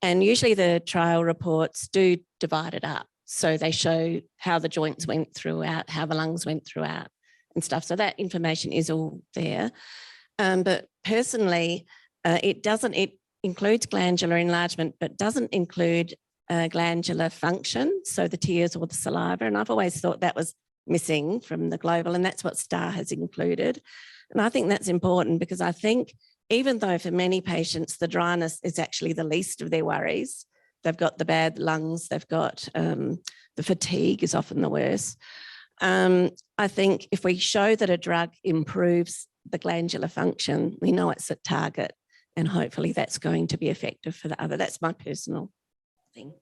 And usually the trial reports do divide it up. So they show how the joints went throughout, how the lungs went throughout and stuff. So that information is all there. But personally, it includes glandular enlargement, but doesn't include glandular function. So the tears or the saliva. And I've always thought that was missing from the global, and that's what STAR has included. And I think that's important because I think even though for many patients, the dryness is actually the least of their worries, they've got the bad lungs, they've got the fatigue is often the worst. I think if we show that a drug improves the glandular function, we know it's at target, and hopefully that's going to be effective for the other. That's my personal thing.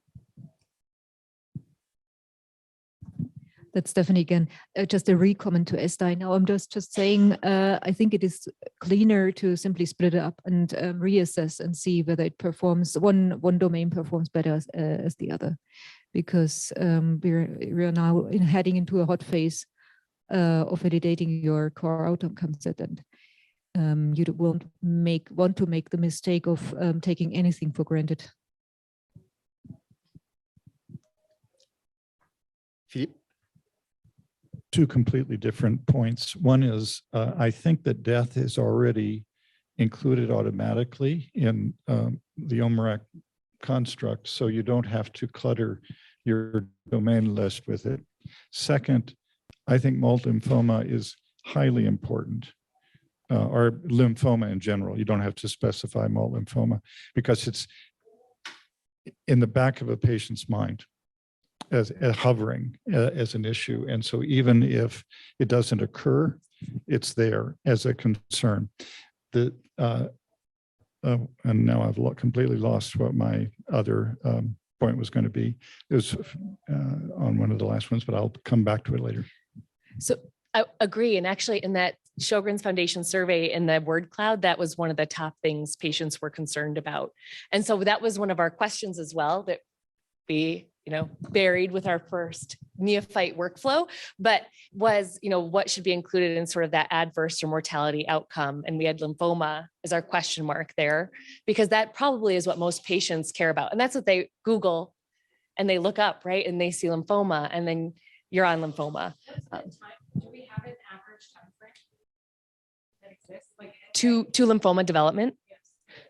That's Stephanie again. Just a re-comment to Esther. Now I'm just saying, I think it is cleaner to simply split it up and reassess and see whether it performs, one domain performs better as the other, because we're now heading into a hot phase of validating your core outcome concept, and you won't want to make the mistake of taking anything for granted. Philippe? Two completely different points. One is, I think that death is already included automatically in the OMRAC construct, so you don't have to clutter your domain list with it. Second, I think multiple lymphoma is highly important, or lymphoma in general. You don't have to specify multiple lymphoma because it's in the back of a patient's mind as hovering as an issue. And so even if it doesn't occur, it's there as a concern. And now I've completely lost what my other point was going to be. It was on one of the last ones, but I'll come back to it later. So I agree. And actually in that Sjogren's Foundation survey in the word cloud, that was one of the top things patients were concerned about. And so that was one of our questions as well that we, buried with our first neophyte workflow, but was, what should be included in sort of that adverse or mortality outcome. And we had lymphoma as our question mark there, because that probably is what most patients care about. And that's what they Google and they look up, right? And they see lymphoma, and then you're on lymphoma. Do we have an average time frame that exists? Like To lymphoma development? Yes.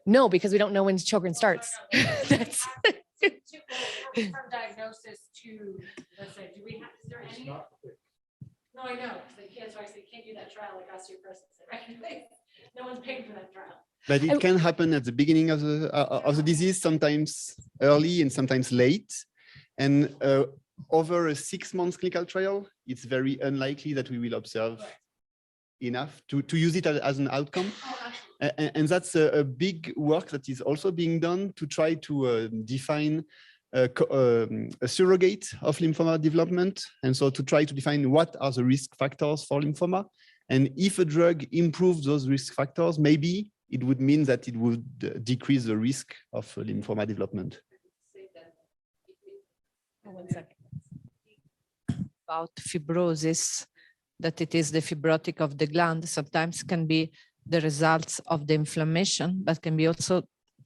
No, because we don't know when Sjogren starts. That's from diagnosis to, let's say, do we have, is there any? No, I know, because they can't, so I say, can't do that trial like osteoporosis, right? No one's paying for that trial. But it can happen at the beginning of the disease, sometimes early and sometimes late. And over a 6-month clinical trial, it's very unlikely that we will observe enough to use it as an outcome. And that's a big work that is also being done to try to define a surrogate of lymphoma development. And so to try to define what are the risk factors for lymphoma. And if a drug improves those risk factors, maybe it would mean that it would decrease the risk of lymphoma development. One second. About fibrosis, that it is the fibrotic of the gland, sometimes can be the results of the inflammation, but can be also,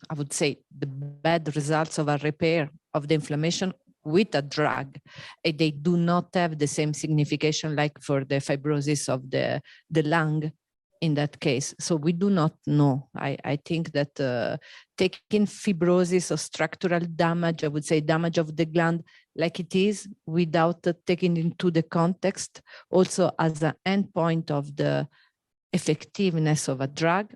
I would say, the bad results of a repair of the inflammation with a drug. They do not have the same signification like for the fibrosis of the lung in that case. So we do not know. I think that taking fibrosis or structural damage, I would say damage of the gland like it is, without taking into the context also as an endpoint of the effectiveness of a drug,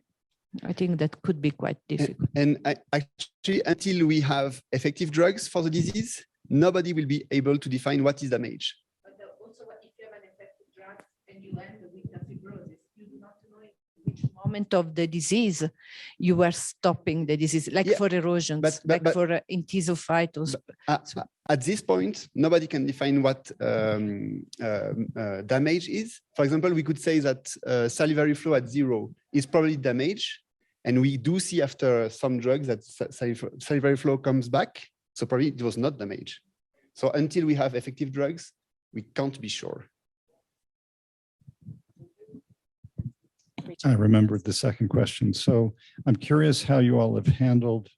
I think that could be quite difficult. And actually, until we have effective drugs for the disease, nobody will be able to define what is damage. But also, if you have an effective drug and you end with the fibrosis, you do not know which moment of the disease you are stopping the disease, like for erosions, like for intesophytos. At this point, nobody can define what damage is. For example, we could say that salivary flow at 0 is probably damage. And we do see after some drugs that salivary flow comes back. So probably it was not damage. So until we have effective drugs, we can't be sure. I remembered the second question. So I'm curious how you all have handled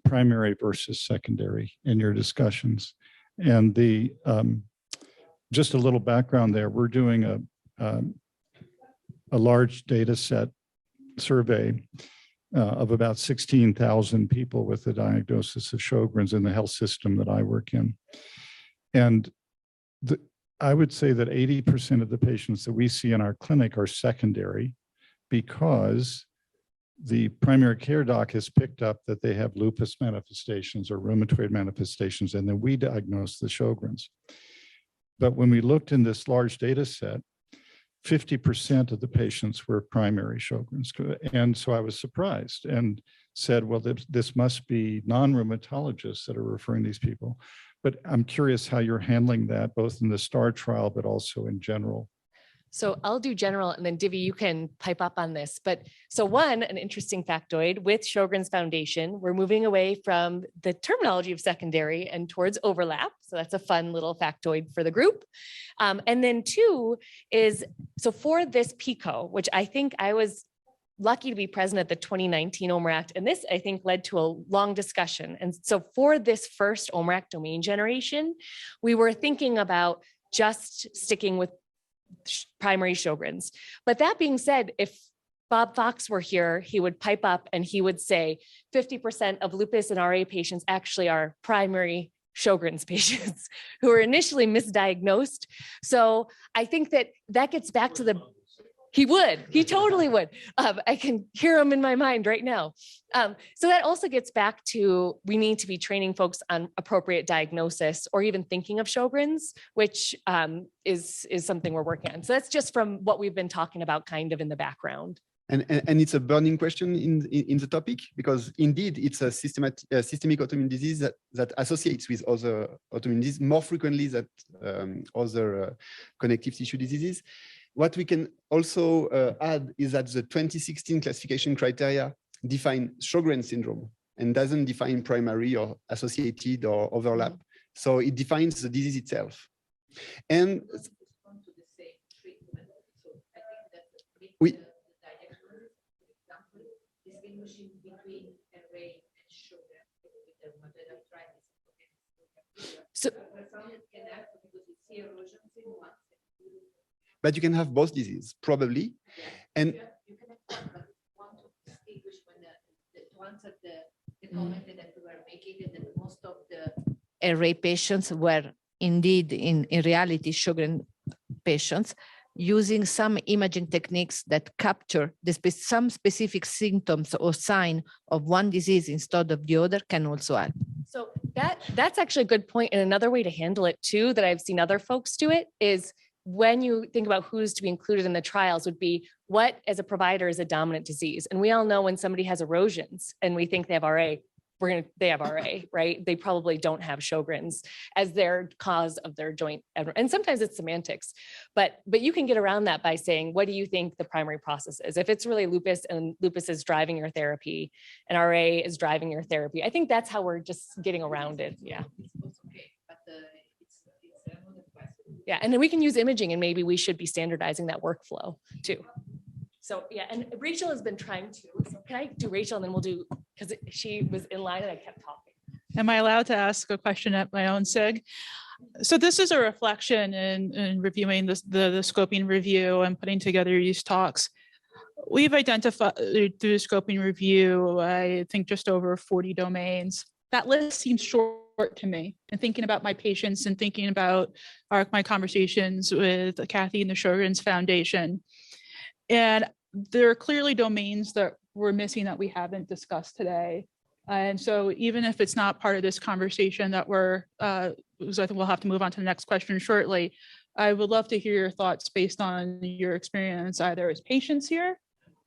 primary versus secondary in your discussions. And the just a little background there, we're doing a large data set survey of about 16,000 people with the diagnosis of Sjogren's in the health system that I work in. And I would say that 80% of the patients that we see in our clinic are secondary because the primary care doc has picked up that they have lupus manifestations or rheumatoid manifestations, and then we diagnose the Sjogren's. But when we looked in this large data set, 50% of the patients were primary Sjogren's. And so I was surprised and said, well, this must be non-rheumatologists that are referring these people. But I'm curious how you're handling that, both in the STAR trial, but also in general. So I'll do general and then Divi, you can pipe up on this. But so one, an interesting factoid with Sjogren's Foundation, we're moving away from the terminology of secondary and towards overlap. So that's a fun little factoid for the group. And then two is, so for this PICO, which I think I was lucky to be present at the 2019 OMERACT, and this I think led to a long discussion. And so for this first OMERACT domain generation, we were thinking about just sticking with primary Sjogren's. But that being said, if Bob Fox were here, he would pipe up and he would say 50% of lupus and RA patients actually are primary Sjogren's patients who were initially misdiagnosed. So I think that gets back to he totally would. I can hear him in my mind right now. So that also gets back to, we need to be training folks on appropriate diagnosis or even thinking of Sjogren's, which is something we're working on. So that's just from what we've been talking about kind of in the background. And it's a burning question in the topic, because indeed it's a systemic autoimmune disease that associates with other autoimmune diseases more frequently than other connective tissue diseases. What we can also add is that the 2016 classification criteria define Sjogren's syndrome and doesn't define primary or associated or overlap. So it defines the disease itself. And we but you can have both diseases, probably. And you can want to distinguish when to answer the comment that we were making, that most of the RA patients were indeed in reality Sjogren patients, using some imaging techniques that capture some specific symptoms or sign of one disease instead of the other can also help. So that's actually a good point. And another way to handle it too, that I've seen other folks do it, is when you think about who's to be included in the trials would be what as a provider is a dominant disease. And we all know when somebody has erosions and we think they have RA, they have RA, right? They probably don't have Sjogren's as their cause of their joint. And sometimes it's semantics, but you can get around that by saying, what do you think the primary process is? If it's really lupus and lupus is driving your therapy and RA is driving your therapy, I think that's how we're just getting around it. Yeah. Yeah, and then we can use imaging and maybe we should be standardizing that workflow too. So yeah, and Rachel has been trying to, so can I do Rachel and then we'll do, because she was in line and I kept talking. Am I allowed to ask a question at my own SIG? So this is a reflection in reviewing the scoping review and putting together these talks. We've identified through the scoping review, I think just over 40 domains. That list seems short to me, and thinking about my patients and thinking about my conversations with Kathy and the Sjogren's Foundation. And there are clearly domains that we're missing that we haven't discussed today. And so even if it's not part of this conversation that because I think we'll have to move on to the next question shortly, I would love to hear your thoughts based on your experience, either as patients here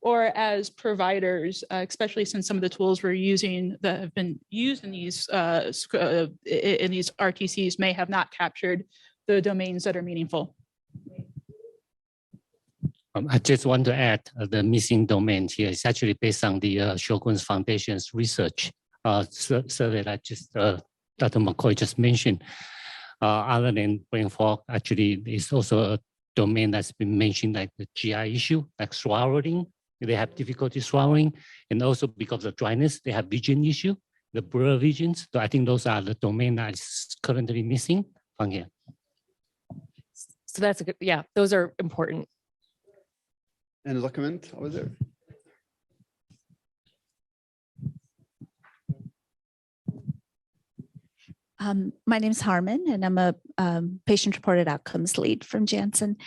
or as providers, especially since some of the tools we're using that have been used in these RTCs may have not captured the domains that are meaningful. I just want to add the missing domain here is actually based on the Sjogren's Foundation's research survey that just Dr. McCoy just mentioned. Other than brain fog, actually, it's also a domain that's been mentioned, like the GI issue, like swallowing. They have difficulty swallowing, and also because of dryness, they have vision issue, the blur visions. So I think those are the domain that is currently missing from here. So that's a good, yeah, those are important. Another comment over there. My name is Harmon, and I'm a patient-reported outcomes lead from Janssen.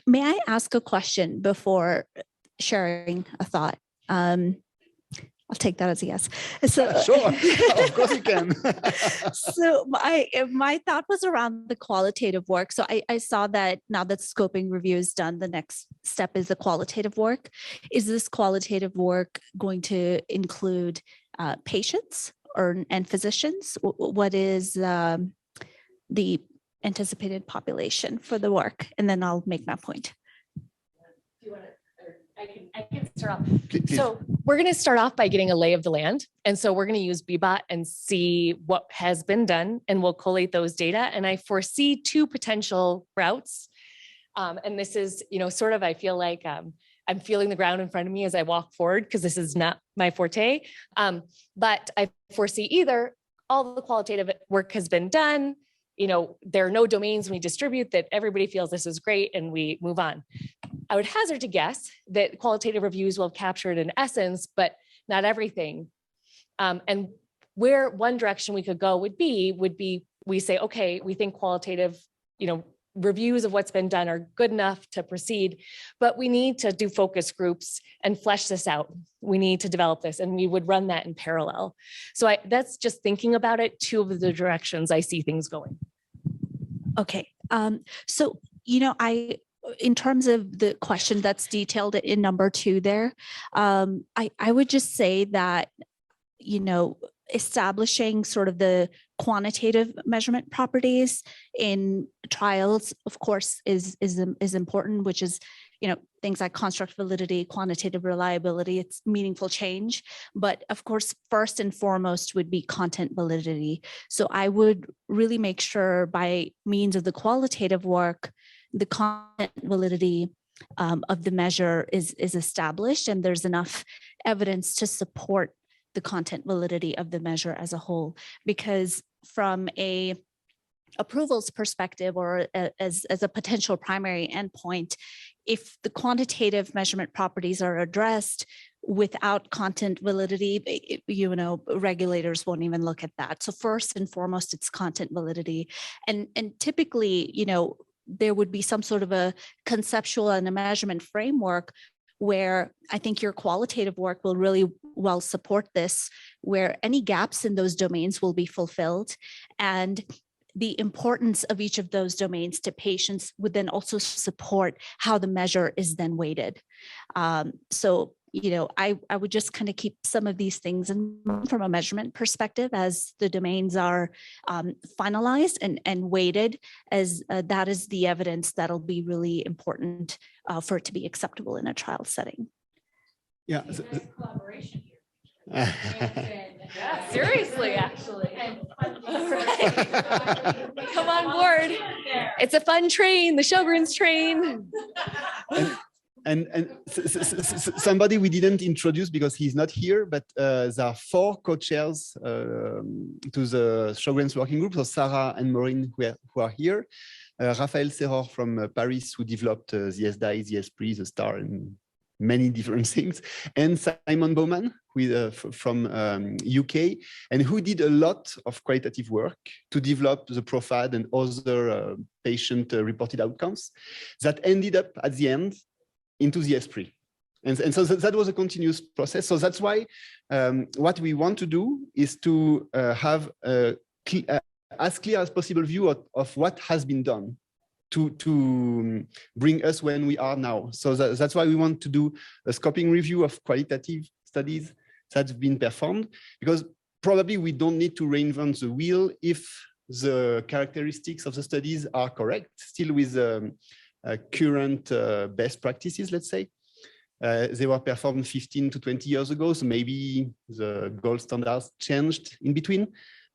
May I ask a question before sharing a thought? I'll take that as a yes. So, sure, of course you can. So my thought was around the qualitative work. So I saw that now that scoping review is done, the next step is the qualitative work. Is this qualitative work going to include patients and physicians? What is the anticipated population for the work, and then I'll make my point. Do you want to? I can start off. So we're going to start off by getting a lay of the land. And so we're going to use BBOT and see what has been done, and we'll collate those data. And I foresee two potential routes. And this is, sort of, I feel like I'm feeling the ground in front of me as I walk forward, because this is not my forte. But I foresee either all the qualitative work has been done, there are no domains when we distribute, that everybody feels this is great and we move on. I would hazard to guess that qualitative reviews will have captured an essence, but not everything. And where one direction we could go would be we say, okay, we think qualitative, reviews of what's been done are good enough to proceed, but we need to do focus groups and flesh this out. We need to develop this, and we would run that in parallel. So that's just thinking about it, two of the directions I see things going. Okay. So, in terms of the question that's detailed in number 2 there, I would just say that, establishing sort of the quantitative measurement properties in trials, of course, is important, which is, things like construct validity, quantitative reliability, it's meaningful change. But of course, first and foremost would be content validity. So I would really make sure by means of the qualitative work, the content validity of the measure is established, and there's enough evidence to support the content validity of the measure as a whole. Because from a approvals perspective, or as a potential primary endpoint, if the quantitative measurement properties are addressed without content validity, regulators won't even look at that. So first and foremost, it's content validity. And typically, there would be some sort of a conceptual and a measurement framework where I think your qualitative work will really well support this, where any gaps in those domains will be fulfilled. And the importance of each of those domains to patients would then also support how the measure is then weighted. So, I would just kind of keep some of these things in mind from a measurement perspective as the domains are finalized and weighted, as that is the evidence that'll be really important for it to be acceptable in a trial setting. Yeah. Collaboration here. Yeah, seriously, actually. Come on board. It's a fun train, the Sjogren's train. And somebody we didn't introduce because he's not here, but there are 4 co-chairs to the Sjogren's working group. So Sarah and Maureen who are here. Raphaël Serror from Paris, who developed the SDI, the ESPRI, the STAR, and many different things. And Simon Bowman from UK, and who did a lot of qualitative work to develop the PROFAD and other patient reported outcomes that ended up at the end into the ESPRI. And so that was a continuous process. So that's why what we want to do is to have as clear as possible view of what has been done to bring us when we are now. So that's why we want to do a scoping review of qualitative studies that's been performed, because probably we don't need to reinvent the wheel if the characteristics of the studies are correct, still with current best practices, let's say. They were performed 15 to 20 years ago, so maybe the gold standards changed in between.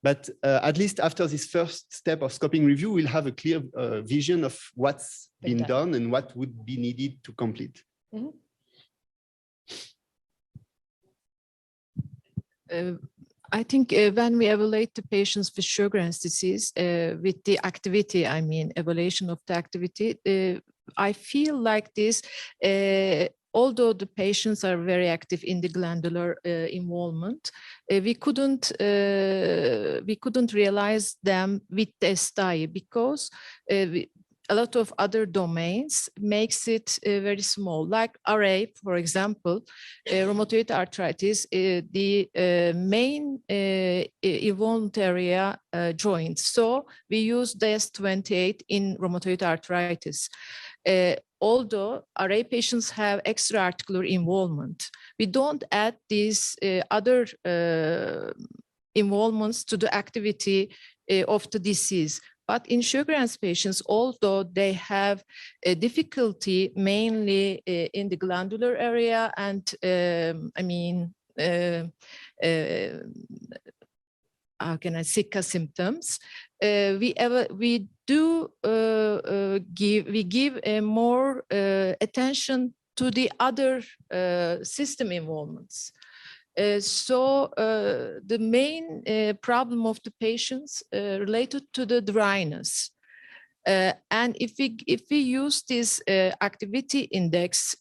But at least after this first step of scoping review, we'll have a clear vision of what's been done and what would be needed to complete. Mm-hmm. I think when we evaluate the patients with Sjogren's disease with the activity, I mean, evaluation of the activity, I feel like this, although the patients are very active in the glandular involvement, we couldn't realize them with the SDI because a lot of other domains makes it very small, like RA, for example, rheumatoid arthritis, the main involved area joints. So we use DS28 in rheumatoid arthritis. Although RA patients have extra-articular involvement, we don't add these other involvements to the activity of the disease. But in Sjogren's patients, although they have a difficulty mainly in the glandular area and how can I say, symptoms, we give more attention to the other system involvements. So the main problem of the patients related to the dryness. And if we use this activity index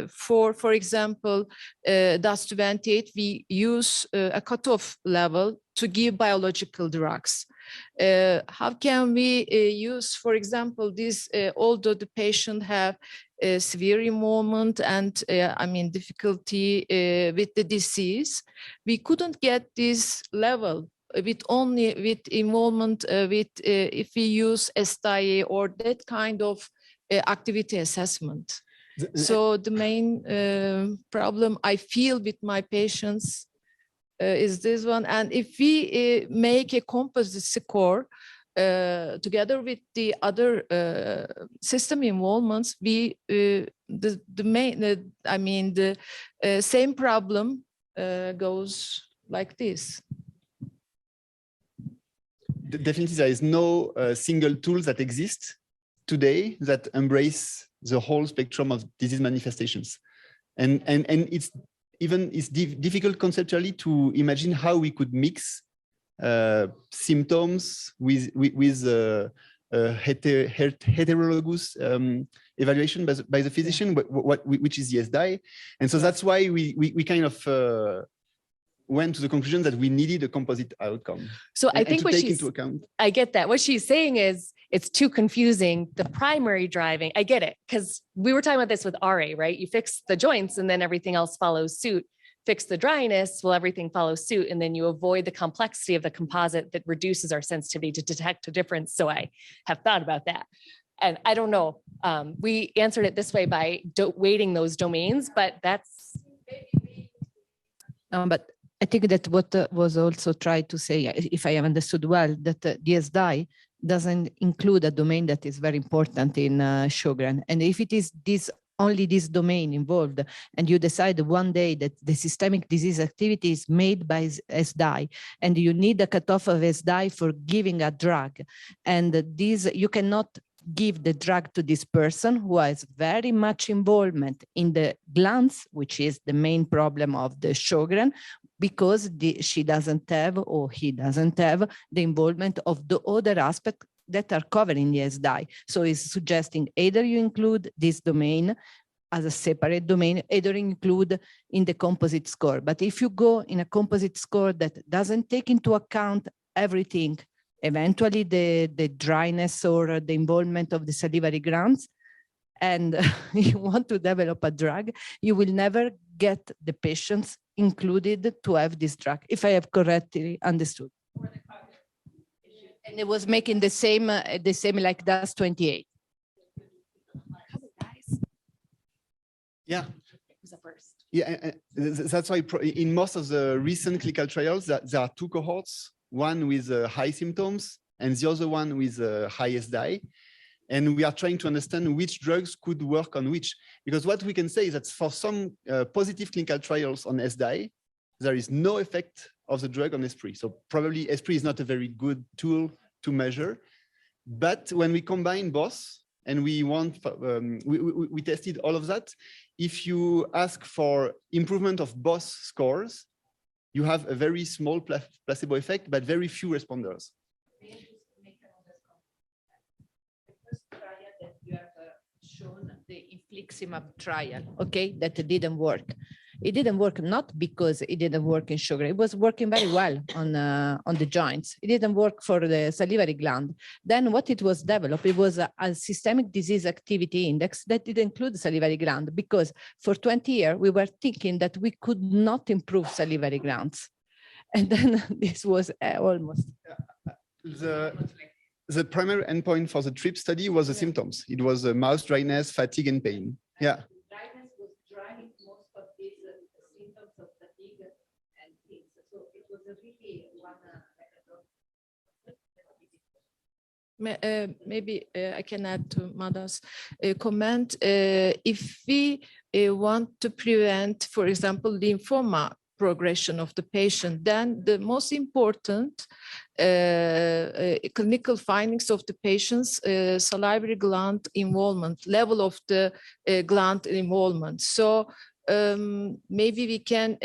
for example, DAS28, we use a cutoff level to give biological drugs. How can we use, for example, this, although the patient have severe involvement and difficulty with the disease, we couldn't get this level with only with involvement if we use SDI or that kind of activity assessment. So the main problem I feel with my patients is this one. And if we make a composite score together with the other system involvements, we the same problem goes like this. Definitely, there is no single tool that exists today that embrace the whole spectrum of disease manifestations, and it's difficult conceptually to imagine how we could mix symptoms with heterologous evaluation by the physician, which is the SDI, and so that's why we kind of went to the conclusion that we needed a composite outcome. So I think to what take she's, into account. I get that. What she's saying is it's too confusing. The primary driving, I get it, because we were talking about this with RA, right? You fix the joints and then everything else follows suit. Fix the dryness, well, everything follows suit. And then you avoid the complexity of the composite that reduces our sensitivity to detect a difference. So I have thought about that. And I don't know, we answered it this way by weighting those domains, but that's. But I think that what was also tried to say, if I have understood well, that the SDI doesn't include a domain that is very important in Sjogren. And if it is only this domain involved, and you decide one day that the systemic disease activity is made by SDI, and you need a cutoff of SDI for giving a drug, and this you cannot give the drug to this person who has very much involvement in the glands, which is the main problem of the Sjogren, because she doesn't have or he doesn't have the involvement of the other aspects that are covered in the SDI. So it's suggesting either you include this domain as a separate domain, either include in the composite score. But if you go in a composite score that doesn't take into account everything, eventually the dryness or the involvement of the salivary glands, and you want to develop a drug, you will never get the patients included to have this drug, if I have correctly understood. And it was making the same like DAS28. Yeah. Yeah, that's why in most of the recent clinical trials, there are two cohorts, one with high symptoms and the other one with high SDI. And we are trying to understand which drugs could work on which, because what we can say is that for some positive clinical trials on SDI, there is no effect of the drug on ESPRI. So probably ESPRI is not a very good tool to measure. But when we combine both, and we tested all of that, if you ask for improvement of both scores, you have a very small placebo effect, but very few responders. Shown the infliximab trial, okay, that didn't work. It didn't work not because it didn't work in Sjogren. It was working very well on the joints. It didn't work for the salivary gland. Then what it was developed, it was a systemic disease activity index that did include the salivary gland, because for 20 years we were thinking that we could not improve salivary glands. And then this was almost. The primary endpoint for the TRIP study was the symptoms. It was mouth dryness, fatigue, and pain. Yeah. Dryness was driving most of these symptoms of fatigue and things. So it was a really one. maybe I can add to Mada's comment. If we want to prevent, for example, lymphoma progression of the patient, then the most important clinical findings of the patient's salivary gland involvement, level of the gland involvement. So maybe we can,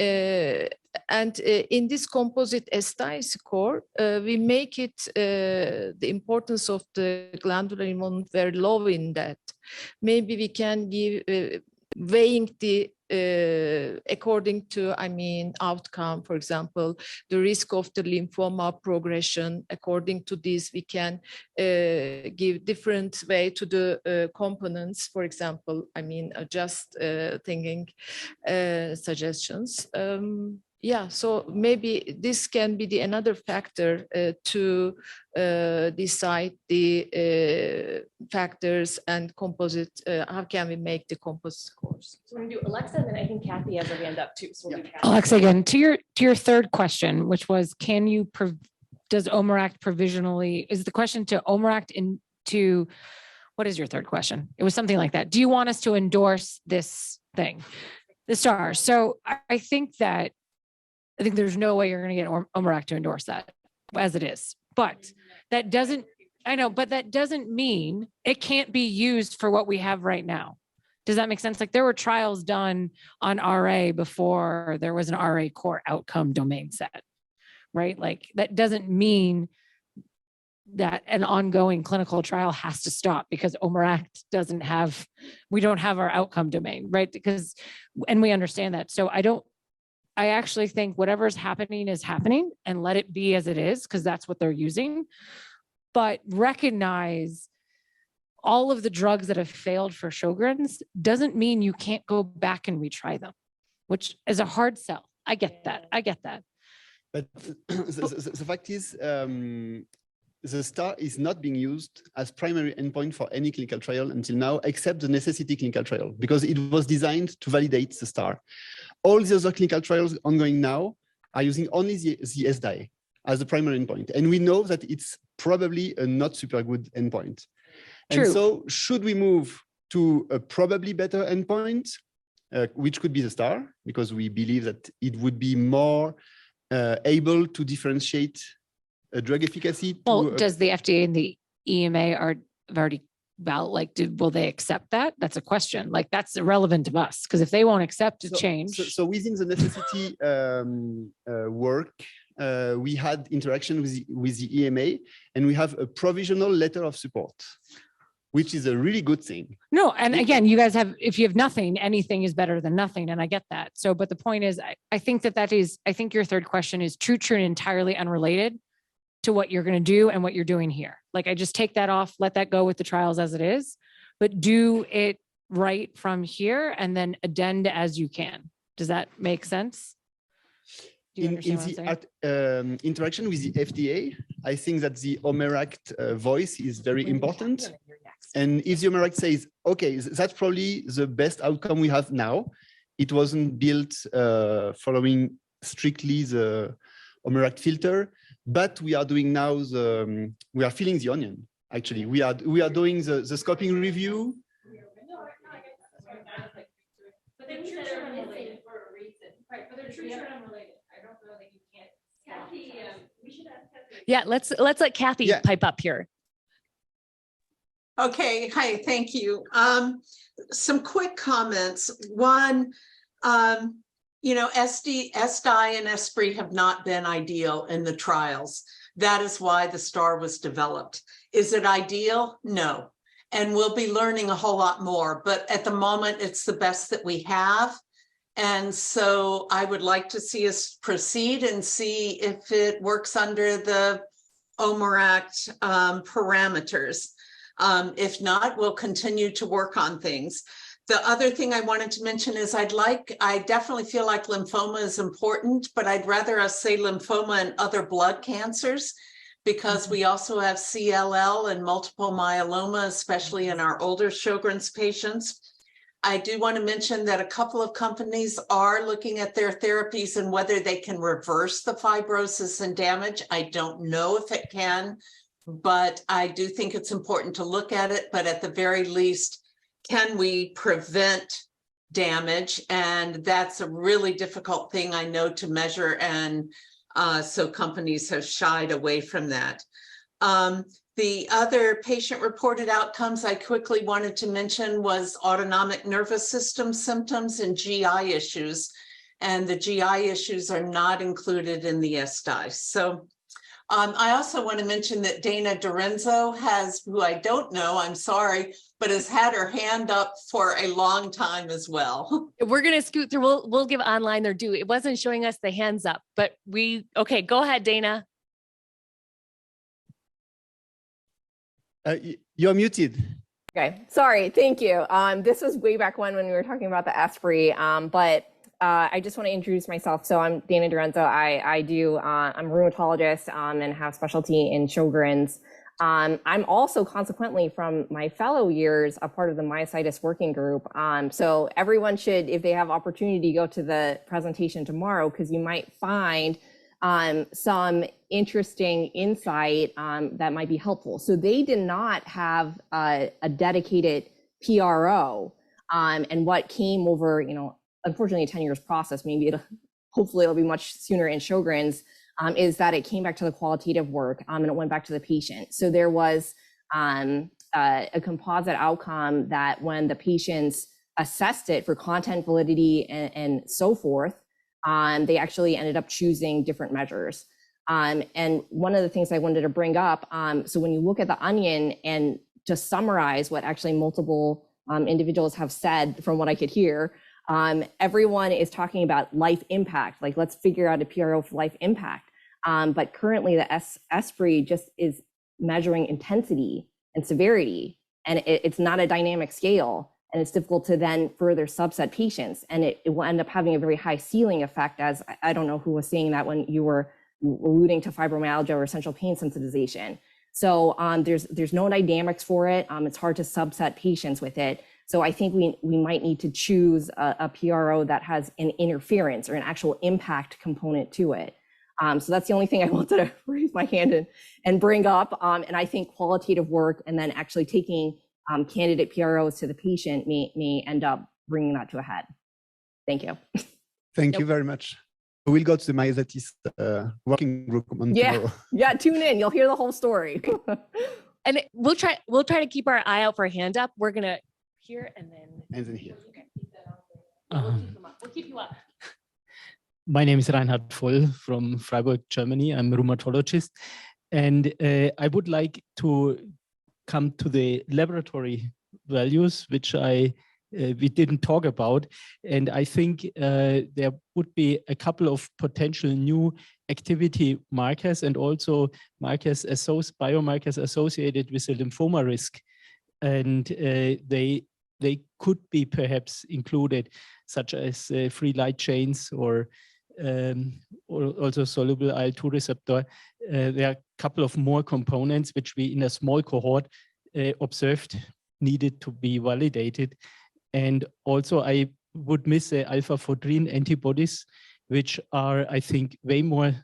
and in this composite SDI score, we make it the importance of the glandular involvement very low in that. Maybe we can give weighing the according to, outcome, for example, the risk of the lymphoma progression. According to this, we can give different way to the components, for example, just thinking suggestions. Yeah, so maybe this can be another factor to decide the factors and composite, how can we make the composite scores? So we're gonna do Alexa, and then I think Kathy has a hand up too. So we'll do Kathy. Alexa, again, to your third question, which was, does OMERACT provisionally, is the question to OMERACT into, what is your third question? It was something like that. Do you want us to endorse this thing, the STAR? So I think there's no way you're going to get OMERACT to endorse that as it is. But that doesn't mean it can't be used for what we have right now. Does that make sense? Like, there were trials done on RA before there was an RA core outcome domain set, right? Like, that doesn't mean that an ongoing clinical trial has to stop because OMERACT we don't have our outcome domain, right? And we understand that. So I actually think whatever's happening is happening, and let it be as it is, because that's what they're using. But recognize all of the drugs that have failed for Sjogren's doesn't mean you can't go back and retry them, which is a hard sell. I get that. But the fact is, the STAR is not being used as primary endpoint for any clinical trial until now, except the necessity clinical trial, because it was designed to validate the STAR. All the other clinical trials ongoing now are using only the SDI as the primary endpoint. And we know that it's probably a not super good endpoint. True. And so should we move to a probably better endpoint, which could be the STAR, because we believe that it would be more able to differentiate a drug efficacy. Does the FDA and the EMA have already will they accept that? That's a question. Like, that's irrelevant to us, because if they won't accept a change. So within the necessity work, we had interaction with the EMA, and we have a provisional letter of support, which is a really good thing. No, and again, you guys if you have nothing, anything is better than nothing. And I get that. So, but the point is, I think I think your third question is true and entirely unrelated to what you're going to do and what you're doing here. Like, I just take that off, let that go with the trials as it is, but do it right from here and then addend as you can. Does that make sense? Do you understand what I'm saying? Interaction with the FDA, I think that the OMERACT voice is very important. And if the OMERACT says, okay, that's probably the best outcome we have now, it wasn't built following strictly the OMERACT filter, but we are doing now we are filling the onion. Actually, we are doing the scoping review. But they're true and unrelated for a reason, right? But they're true and unrelated. I don't know that you can't. Kathy, we should ask Kathy. Yeah, let's let Kathy pipe up here. Okay, hi, thank you. Some quick comments. One, SDI and ESPRI have not been ideal in the trials. That is why the STAR was developed. Is it ideal? No. And we'll be learning a whole lot more, but at the moment, it's the best that we have. And so I would like to see us proceed and see if it works under the OMERACT parameters. If not, we'll continue to work on things. The other thing I wanted to mention is I definitely feel like lymphoma is important, but I'd rather us say lymphoma and other blood cancers, because we also have CLL and multiple myeloma, especially in our older Sjogren's patients. I do want to mention that a couple of companies are looking at their therapies and whether they can reverse the fibrosis and damage. I don't know if it can, but I do think it's important to look at it. But at the very least, can we prevent damage? And that's a really difficult thing, I know, to measure. And so companies have shied away from that. The other patient-reported outcomes I quickly wanted to mention was autonomic nervous system symptoms and GI issues. And the GI issues are not included in the SDI. So I also want to mention that Dana Dorenzo has, who I don't know, I'm sorry, but has had her hand up for a long time as well. We're going to scoot through. We'll give online their due. It wasn't showing us the hands up, but okay, go ahead, Dana. You're muted. Okay, sorry, thank you. This was way back when we were talking about the Esprit, but I just want to introduce myself. So I'm Dana Dorenzo. I'm a rheumatologist and have specialty in Sjogren's. I'm also consequently from my fellow years a part of the myositis working group. So everyone should, if they have opportunity, go to the presentation tomorrow, because you might find some interesting insight that might be helpful. So they did not have a dedicated PRO, and what came over, unfortunately a 10 years process, hopefully it'll be much sooner in Sjogren's, is that it came back to the qualitative work and it went back to the patient. So there was a composite outcome that when the patients assessed it for content validity and so forth, they actually ended up choosing different measures. And one of the things I wanted to bring up, so when you look at the onion, and to summarize what actually multiple individuals have said from what I could hear, everyone is talking about life impact, like let's figure out a PRO for life impact. But currently the Esprit just is measuring intensity and severity, and it's not a dynamic scale. And it's difficult to then further subset patients, and it will end up having a very high ceiling effect, as I don't know who was saying that when you were alluding to fibromyalgia or central pain sensitization. So there's no dynamics for it. It's hard to subset patients with it. So I think we might need to choose a PRO that has an interference or an actual impact component to it. So that's the only thing I wanted to raise my hand and bring up. And I think qualitative work and then actually taking candidate PROs to the patient may end up bringing that to a head. Thank you. Thank you very much. We'll go to the myositis working group on tomorrow. Yeah, tune in. You'll hear the whole story. And we'll try to keep our eye out for a hand up. We're gonna here and then here. Okay, keep that on. We'll keep you up. My name is Reinhard Voll from Freiburg, Germany. I'm a rheumatologist, and I would like to come to the laboratory values, which we didn't talk about. And I think there would be a couple of potential new activity markers and also biomarkers associated with the lymphoma risk. And they could be perhaps included, such as free light chains or also soluble IL-2 receptor. There are a couple of more components which we in a small cohort observed needed to be validated. And also I would miss the alpha-4 antibodies, which are, I think, way more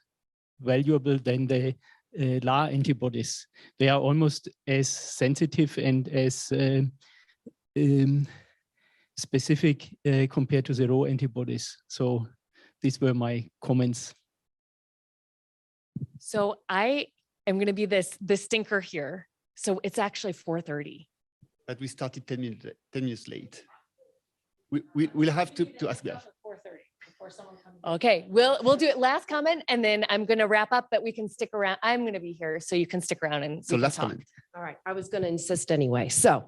valuable than the LA antibodies. They are almost as sensitive and as specific compared to the raw antibodies. So these were my comments. So I am going to be the stinker here. So it's actually 4:30. But we started 10 minutes late. We'll have to ask that. 4:30 before someone comes. Okay, we'll do it. Last comment, and then I'm going to wrap up. But we can stick around. I'm going to be here, so you can stick around and so we can last talk. comment. All right, I was going to insist anyway. So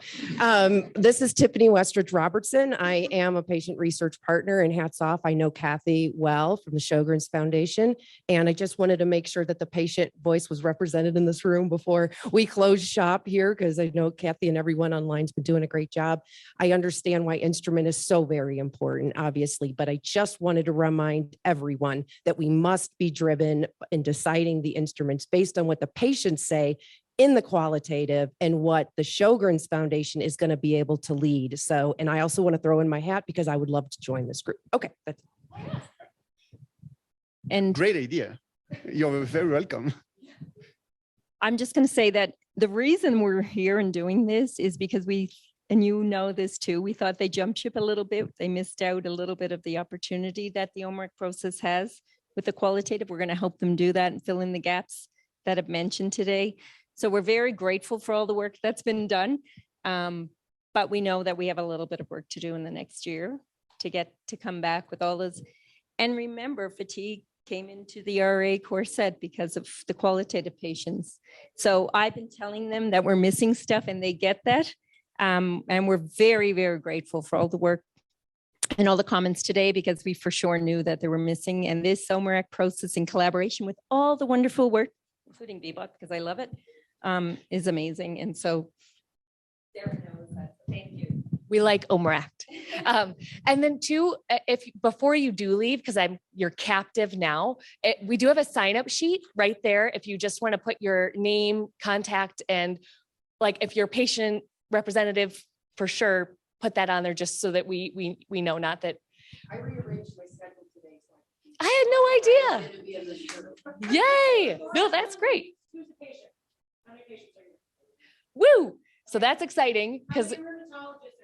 this is Tiffany Westridge Robertson. I am a patient research partner, and hats off, I know Kathy well from the Sjogren's Foundation. And I just wanted to make sure that the patient voice was represented in this room before we close shop here, because I know Kathy and everyone online's been doing a great job. I understand why instrument is so very important, obviously, but I just wanted to remind everyone that we must be driven in deciding the instruments based on what the patients say in the qualitative and what the Sjogren's Foundation is going to be able to lead. So, and I also want to throw in my hat because I would love to join this group. Okay. That's And great idea. You're very welcome. I'm just going to say that the reason we're here and doing this is because and you know this too, we thought they jumped ship a little bit. They missed out a little bit of the opportunity that the OMRAC process has with the qualitative. We're going to help them do that and fill in the gaps that I've mentioned today. So we're very grateful for all the work that's been done. But we know that we have a little bit of work to do in the next year to come back with all this. And remember, fatigue came into the RA core set because of the qualitative patients. So I've been telling them that we're missing stuff and they get that. And we're very, very grateful for all the work and all the comments today, because we for sure knew that they were missing. And this OMRAC process in collaboration with all the wonderful work, including VBOT, because I love it, is amazing. And so Sarah knows that. Thank you. We like OMRAC. And then two, before you do leave, because you're captive now, we do have a sign up sheet right there. If you just want to put your name, contact, and like if you're patient representative, for sure, put that on there just so that we know. Not that I rearranged my schedule today. So I had no idea. Yay. No, that's great. Who's the patient? How many patients are you? Woo. So that's exciting because rheumatologist